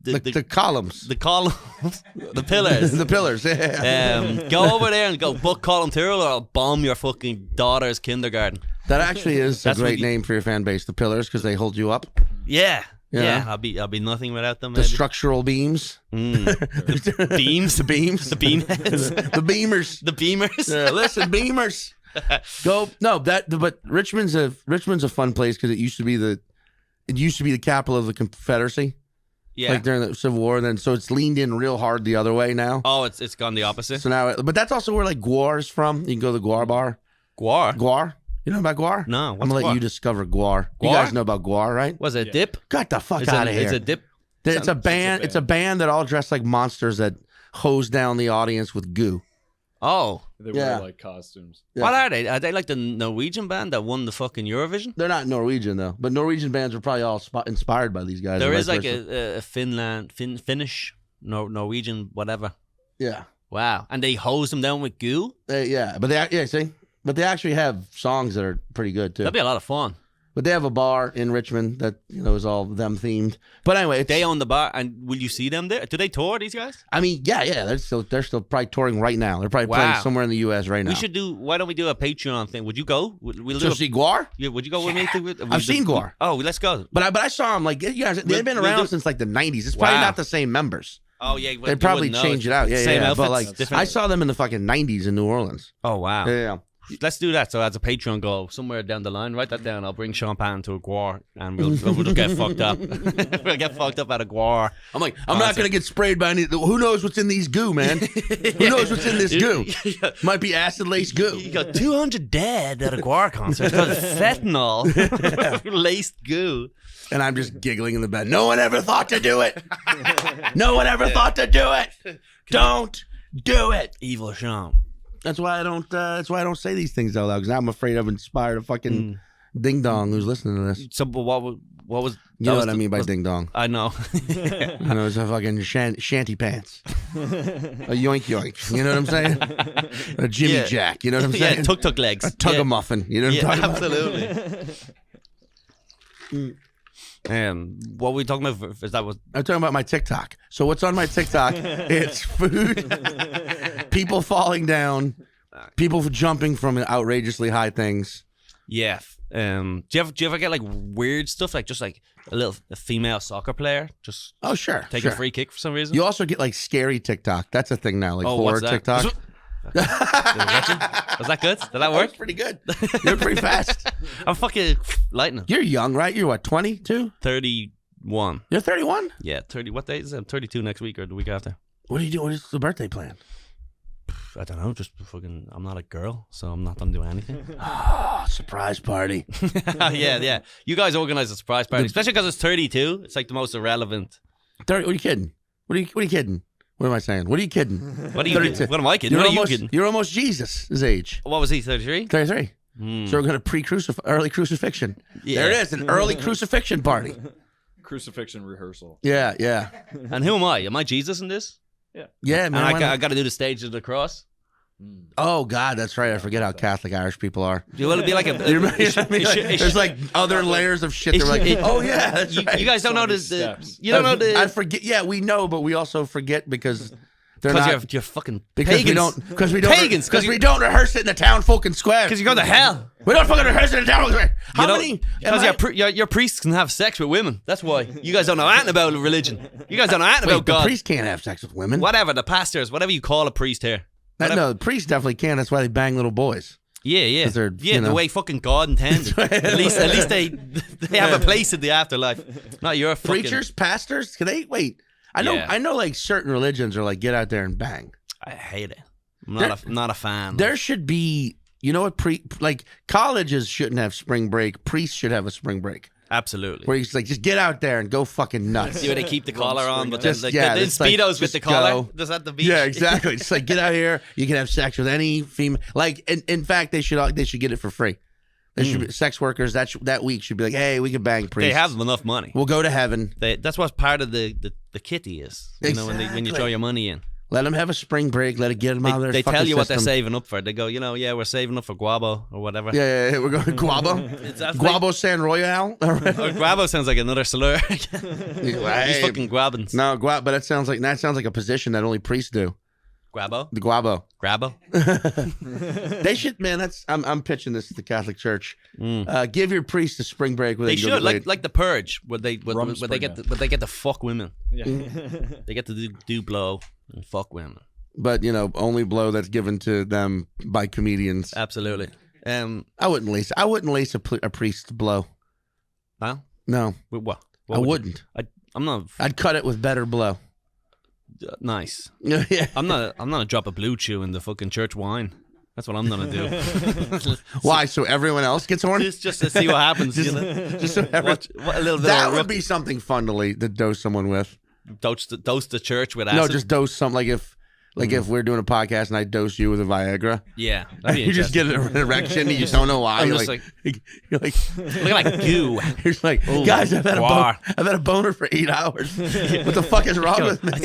The columns. The columns. The pillars. The pillars. Yeah. Go over there and go book Colum Tyrrell, or I'll bomb your fucking daughter's kindergarten. That actually is a great name for your fan base, the pillars, because they hold you up. Yeah. Yeah, I'll be nothing without them. The structural beams. The beams. The beams. The beamheads. The beamers. The beamers. Listen, beamers. But Richmond's a fun place because it used to be the capital of the Confederacy. Yeah. Like during the Civil War, so it's leaned in real hard the other way now. Oh, it's gone the opposite. So now, but that's also where like Guar's from. You can go to the Guar bar. Guar. You know about Guar? No. I'm gonna let you discover Guar. You guys know about Guar, right? Was it a dip? Got the fuck out of here. It's a dip. It's a band. It's a band that all dress like monsters that hose down the audience with goo. Oh. They wear like costumes. Yeah. What are they? Are they like the Norwegian band that won the fucking Eurovision? They're not Norwegian though, but Norwegian bands are probably all inspired by these guys. There is like a Finnish, Norwegian, whatever. Yeah. Wow. And they hose them down with goo? But they actually have songs that are pretty good too. That'd be a lot of fun. But they have a bar in Richmond that is all them themed. But anyway, they own the bar, and will you see them there? Do they tour, these guys? I mean, yeah, they're still probably touring right now. They're probably playing somewhere in the U.S. right now. Why don't we do a Patreon thing? Would you go? We'll see Guar? Yeah, would you go with me? I've seen Guar. Oh, let's go. But I saw them like they've been around since like the 90s. It's probably not the same members. Oh yeah, They probably change it out. Yeah, Same yeah. outfits, But like, different- I saw them in the fucking 90s in New Orleans. Oh wow. Yeah. Let's do that. So as a Patreon goal, somewhere down the line, write that down. I'll bring Sean Patton to a guar, and we'll just get fucked up. We'll get fucked up at a guar. I'm like, I'm not gonna get sprayed by any. Who knows what's in these goo, man? Who knows what's in this goo? Might be acid laced goo. You got 200 dead at a guar concert because of fentanyl laced goo. And I'm just giggling in the bed. No one ever thought to do it. No one ever thought to do it. Don't do it. Evil Sean. That's why I don't. That's why I don't say these things out loud, because I'm afraid I've inspired a fucking ding dong who's listening to this. So, but what was? You know what I mean by ding dong? I know. I know it's a fucking shanty pants, a yoink yoink. You know what I'm saying? A Jimmy Jack. You know what I'm saying? Yeah, tuk legs. A tug a muffin. You know what I'm talking absolutely. about? What were we talking about? Is that what? I'm talking about my TikTok. So what's on my TikTok? It's food, people falling down, people jumping from outrageously high things. Yeah. Do you ever get like weird stuff, like just like a female soccer player just Sure, taking a free kick for some reason? You also get like scary TikTok. That's a thing now, like horror what's that? TikTok. Was that good? Did that work? That's pretty good. You're pretty fast. I'm fucking lightning. You're young, right? You're what, 22? 31. You're 31? Yeah, 30. What day is it? I'm 32 next week or the week after. What are you doing? What is the birthday plan? I don't know. Just fucking. I'm not a girl, so I'm not gonna do anything. Surprise party. yeah. You guys organize a surprise party, especially because it's 32. It's like the most irrelevant. 30? What are you kidding? What are you kidding? What am I saying? What are you kidding? What are you kidding? What am I kidding? What are you kidding? You're almost Jesus' age. What was he? 33. 33. So we're going to early crucifixion. Yeah. There it is, an early crucifixion party. Crucifixion rehearsal. Yeah. And who am I? Am I Jesus in this? Yeah, man. And I got to do the stage of the cross. Oh God, that's right. I forget how Catholic Irish people are. Will it be like a? There's like other layers of shit. They're like, oh yeah, that's right. You guys don't know the. You don't know the. I forget. Yeah, we know, but we also forget because they're Because not. you're fucking Because pagans. we don't rehearse it in the town fucking square. Because you go to hell. We don't fucking rehearse it in the town square. How many? Because your priests can have sex with women. That's why. You guys don't know anything about religion. You guys don't know anything about the God. priest can't have sex with women. Whatever, the pastors, whatever you call a priest here. No, the priests definitely can. That's why they bang little boys. Yeah. They're, The way fucking God intends. At least they have a place in the afterlife. Not your fucking... Preachers, pastors, can they wait? I know like certain religions are like get out there and bang. I hate it. I'm not a fan. There should be, you know what, like colleges shouldn't have spring break. Priests should have a spring break. Absolutely. Where he's like, just get out there and go fucking nuts. See where they keep the collar on, but Just- then yeah, the it's like, Speedos with just the collar. go. Just at the beach. Yeah, exactly. It's like get out here. You can have sex with any female. Like, in fact, they should get it for free. They should be, sex workers that week should be like, hey, we can bang priests. They have enough money. We'll go to heaven. That's what part of the kitty is. You know, when you throw your money in. Let them have a spring break. Let it get them out of their They fucking tell you what they're system. saving up for. They go, we're saving up for guabo or whatever. Yeah, we're going to Guabo. Guabo San Royale. Or guabo sounds like another slur. He's Hey, fucking grabbing. no, but that sounds like a position that only priests do. Grabo? The Guabo. Grabo? They should, man. I'm pitching this to the Catholic Church. Give your priest a spring break where They they can should, go get like the Purge, where they Rum get to fuck women. Yeah. They get to do blow and fuck women. but only blow that's given to them by comedians. Absolutely. I wouldn't lace a priest's blow. Huh? No, With what? I wouldn't. I'm not I'd cut it with better blow. nice. Yeah. I'm not a drop of blue chew in the fucking church wine. That's what I'm gonna do. Why? So everyone else gets horny? just to see what happens. Just so everyone, What a little bit that of would be something fun to dose someone with. dose the church with acid. No, just dose something like if we're doing a podcast and I dose you with a Viagra. Yeah, that'd be You just get an erection. You just don't know why. I'm You're just like, look like goo. you're like, guys, I've had guar. I've had a boner for 8 hours. What the fuck is wrong with me? I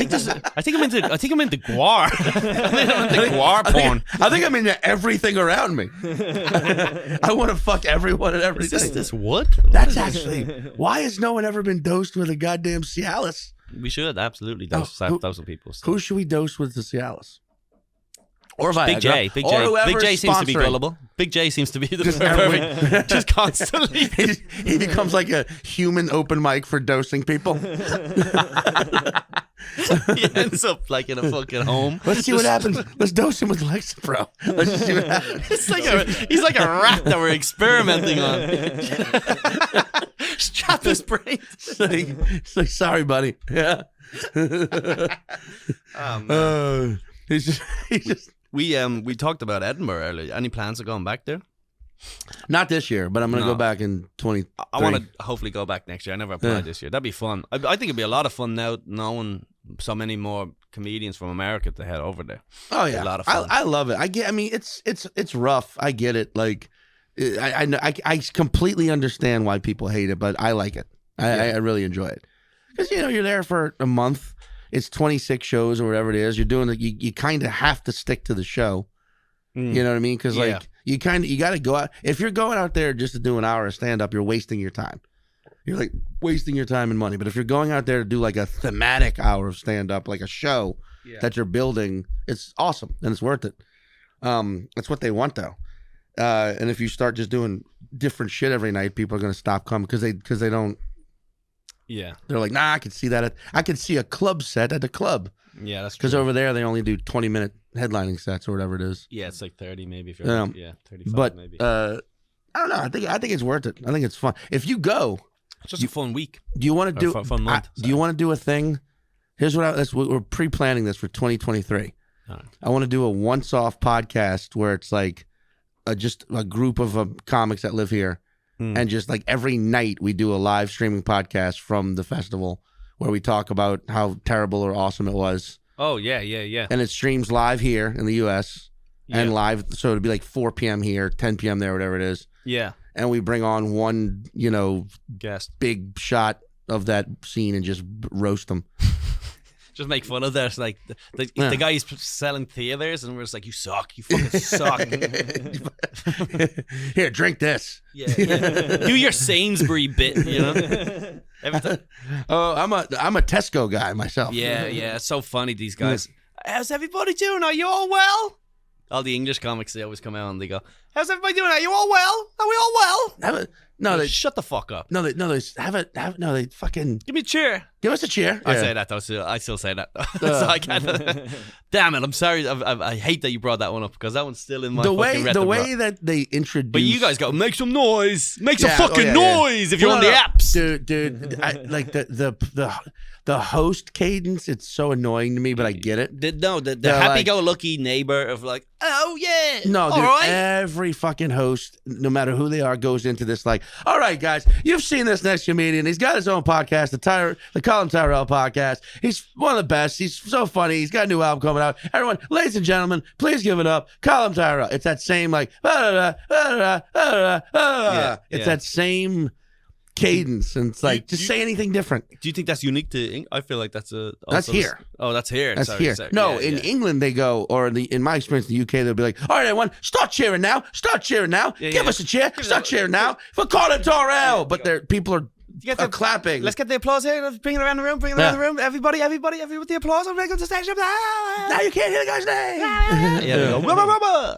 think I'm into guar. I'm into guar porn. I think I'm into everything around me. I want to fuck everyone and everything. Is this wood? That's actually why has no one ever been dosed with a goddamn Cialis? We should absolutely dose some people. Who should we dose with the Cialis? Or Viagra? Big J. Or whoever's Big J seems to be sponsoring. gullible. Big J seems to be the Just perfect. Just constantly. He becomes like a human open mic for dosing people. He ends up like in a fucking home. Let's see what happens. Let's dose him with Lexapro. Let's just see what happens. He's like a rat that we're experimenting on. Strap his brain. It's like, sorry, buddy. Yeah. He's just. We talked about Edinburgh earlier. Any plans of going back there? Not this year, but I'm going to go back in 2023. I want to hopefully go back next year. I never applied this year. That'd be fun. I think it'd be a lot of fun now knowing so many more comedians from America to head over there. Oh yeah, a lot of fun. I love it. I mean, it's rough. I get it. Like, I completely understand why people hate it, but I like it. I really enjoy it because you're there for a month. It's 26 shows or whatever it is. You're doing it. You kind of have to stick to the show. You know what I mean? Because like you got to go out. If you're going out there just to do an hour of stand up, you're wasting your time. You're like wasting your time and money. But if you're going out there to do like a thematic hour of stand up, like a show that you're building, it's awesome and it's worth it. That's what they want though. And if you start just doing different shit every night, people are going to stop coming because they don't. Yeah, they're like, nah, I could see that. I could see a club set at the club. Yeah, that's true. Because over there they only do 20-minute headlining sets or whatever it is. Yeah, it's like 30 maybe. If you're 35 but, maybe. I don't know. I think it's worth it. I think it's fun. If you go, it's just a fun week. Do you want to do? Fun month, do you want to do a thing? Here's what we're pre-planning this for 2023. Right. I want to do a once-off podcast where it's like just a group of comics that live here. And just like every night we do a live streaming podcast from the festival where we talk about how terrible or awesome it was. Oh, yeah. And it streams live here in the U.S. and live. So it'd be like 4 p.m. here, 10 p.m. there, whatever it is. Yeah. And we bring on one, guest, big shot of that scene and just roast them. Just make fun of this, like the guy who's selling theaters, and we're just like, you suck, you fucking suck. Here, drink this. Yeah. Do your Sainsbury bit, Oh, I'm a Tesco guy myself. Yeah, it's so funny, these guys. How's everybody doing? Are you all well? All the English comics, they always come out and they go, how's everybody doing? Are you all well? Are we all well? They shut the fuck up. They fucking give me a cheer. Give us a cheer. I say that though. I still say that. So I can't. Damn it! I'm sorry. I hate that you brought that one up because that one's still in my fucking repertoire. The way that they introduce. But you guys go make some noise. Make some fucking noise if you're on the apps, dude. Like the host cadence. It's so annoying to me, but I get it. The happy-go-lucky neighbor of like, oh yeah. No, dude. Right. Every fucking host, no matter who they are, goes into this like, all right, guys, you've seen this next comedian. He's got his own podcast, the Colum Tyrrell Podcast. He's one of the best. He's so funny. He's got a new album coming out. Everyone, ladies and gentlemen, please give it up, Colum Tyrrell. It's that same like, it's that same cadence, and it's like just say anything different. Do you think that's unique to England? I feel like that's that's here. Oh, that's here. That's here. No, in England they go, or in my experience in the UK, they'll be like, all right, everyone, start cheering now. Give us a cheer. Start cheering now for Colum Tyrrell. But people are clapping. Let's get the applause here. Bring it around the room. Everybody with the applause. I'm going to stage. Now you can't hear the guy's name.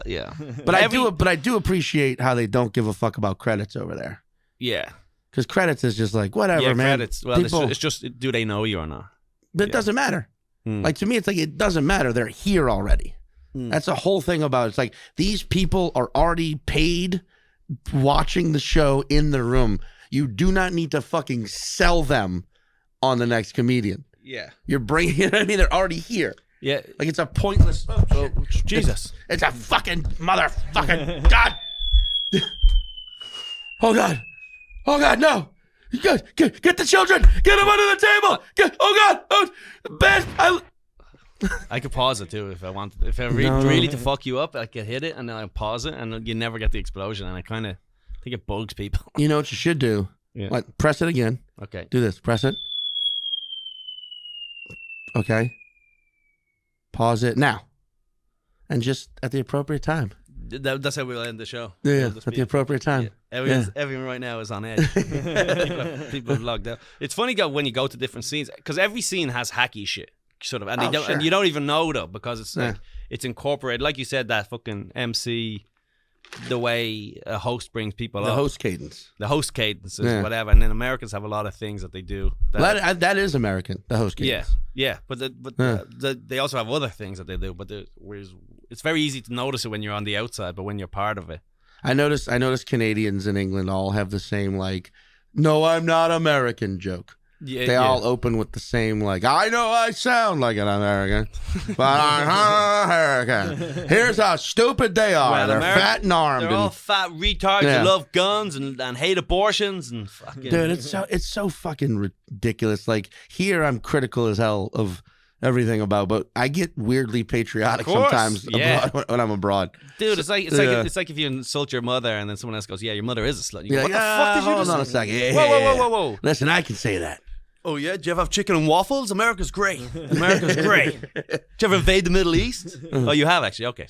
Yeah. But I do appreciate how they don't give a fuck about credits over there. Yeah. Because credits is just like, whatever, man. Credits. Well, it's just, do they know you or not? But it doesn't matter. Like, to me, it's like, it doesn't matter. They're here already. That's the whole thing about it. It's like, these people are already paid watching the show in the room. You do not need to fucking sell them on the next comedian. Yeah. You're bringing, you know what I mean? They're already here. Yeah. Like, it's a pointless. Oh, Jesus. It's a fucking motherfucking God. Oh, God. Oh, God, no. Get the children. Get them under the table. Oh, God. Oh, best. I could pause it, too, if I want. If I really to fuck you up, I could hit it, and then I pause it, and you never get the explosion, and I kind of think it bugs people. You know what you should do? Yeah. Like, press it again. Okay. Do this. Press it. Okay. Pause it now. And just at the appropriate time. That's how we'll end the show. Yeah, at the appropriate time. Yeah. Everyone right now is on edge. people have logged out. It's funny when you go to different scenes, because every scene has hacky shit, sort of, and and you don't even know though, because it's like it's incorporated. Like you said, that fucking MC the way a host brings people The up. host cadence. The host cadence is Yeah. whatever, and then Americans have a lot of things that they do. That is American. The host yeah, cadence. yeah, but they also have other things that they do. But it's very easy to notice it when you're on the outside, but when you're part of it, I notice Canadians in England all have the same like, no, I'm not American joke. yeah, They all open with the same like, I know I sound like an American, but I'm not American. Here's how stupid they are. Well, They're fat and armed. They're all And, fat retards Yeah. who love guns and hate abortions and fucking. dude, it's so fucking ridiculous. Like here, I'm critical as hell of everything about, but I get weirdly patriotic Of course, sometimes yeah. abroad, when I'm abroad. Dude, it's like Yeah. it's like if you insult your mother and then someone else goes, "Yeah, your mother is a slut." You go, You're what like, the fuck did you hold just on a second. Yeah, Whoa, yeah, whoa, yeah. whoa, whoa, whoa! Listen, I can say that. Oh yeah, do you ever have chicken and waffles? America's great. America's great. Did you ever invade the Middle East? Oh, you have actually. Okay.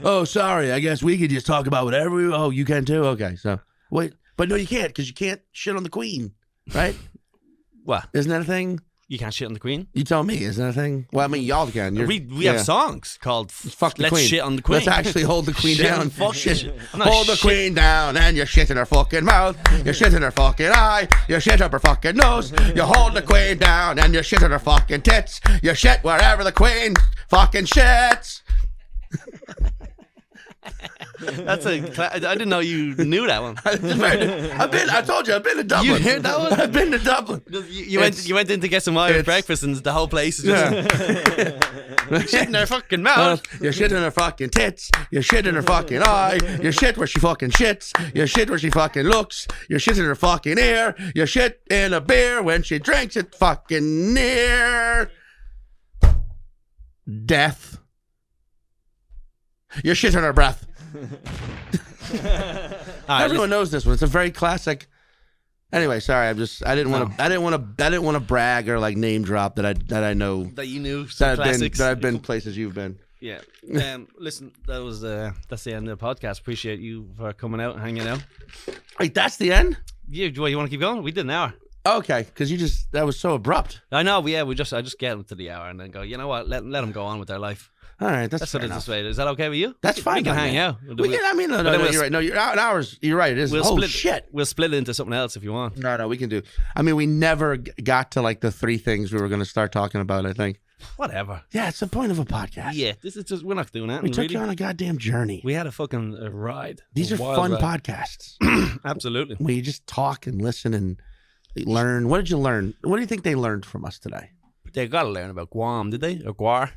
Oh, sorry. I guess we could just talk about whatever. Oh, you can too. Okay, so wait, but no, you can't because you can't shit on the Queen, right? What? Isn't that a thing? You can't shit on the Queen? You tell me. Isn't that a thing? Well, I mean, y'all can. We yeah. have songs called Fuck the "Let's Queen. Shit on the Queen." Let's actually hold the Queen Shit down. on fuck Shit. shit. I'm not Hold the shit- Queen down, and you shit in her fucking mouth. You shit in her fucking eye. You shit up her fucking nose. You hold the Queen down, and you shit in her fucking tits. You shit wherever the Queen fucking shits. That's a. I didn't know you knew that one. I told you, I've been to Dublin. You heard that one? I've been to Dublin. You went in to get some Irish it's- breakfast and the whole place is just shit in their fucking mouth. You shit in her fucking tits. You shit in her fucking eye. You shit where she fucking shits. You shit where she fucking looks. You shit in her fucking ear. You shit in a beer when she drinks it fucking near death. You shit in her breath. Everyone knows this one. It's a very classic. Anyway, sorry. I didn't want to brag or like name drop that I know that you knew some classics. that I've been places you've been. Yeah. Listen, that's the end of the podcast. Appreciate you for coming out and hanging out. Wait, that's the end? You want to keep going? We did an hour. Okay, because that was so abrupt. I know. Yeah, I just get them to the hour and then go. You know what? Let them go on with their life. All right, that's That's fair what it's enough. this way. Is that okay with you? That's fine. We can by hang me. out. We can. I mean, no, you're right. No, you're an hour's. You're right. It is. We'll Oh split. shit. We'll split it into something else if you want. No, we can do. I mean, we never got to like the three things we were going to start talking about. I think. Whatever. Yeah, it's the point of a podcast. Yeah, this is just we're not doing that. we took really. you on a goddamn journey. We had a fucking ride. These A are wild fun ride. podcasts. Absolutely. where you just talk and listen and learn. What did you learn? What do you think they learned from us today? They got to learn about Guam, did they? Or Guar?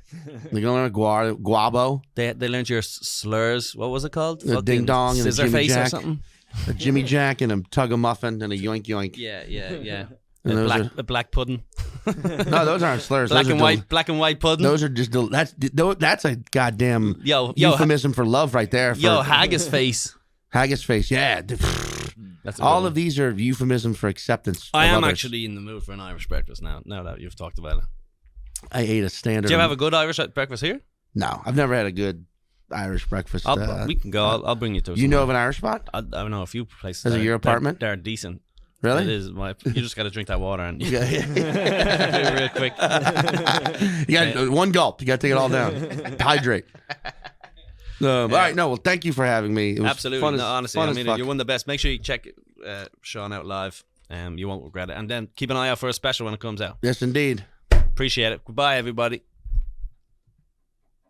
They're going to learn guabo, They learned your slurs. What was it called? a ding dong, and a scissor Jimmy face or Jack, something. a Jimmy Jack, and a tug a muffin, and a yoink yoink. Yeah. And those A black pudding. No, those aren't slurs. Black Those and are white. Black and white pudding. Those are just that's a goddamn Yo, euphemism for love right there. For haggis face. haggis face. Yeah, That's a all good of these are euphemisms for acceptance. I of am others. actually in the mood for an Irish breakfast now. Now that you've talked about it. I ate a standard. Do you ever have a good Irish breakfast here? No, I've never had a good Irish breakfast. We can go. I'll bring you to. You know of an Irish spot? I know a few places. Is it your apartment? They're decent. Really? It is. You just got to drink that water and Yeah. real quick. You got one gulp. You got to take it all down. Hydrate. All right. No. Well, thank you for having me. It was Absolutely. Fun No, as, honestly, fun I as mean, fuck. you're one of the best. Make sure you check Sean out live. You won't regret it. And then keep an eye out for a special when it comes out. Yes, indeed. Appreciate it. Goodbye, everybody.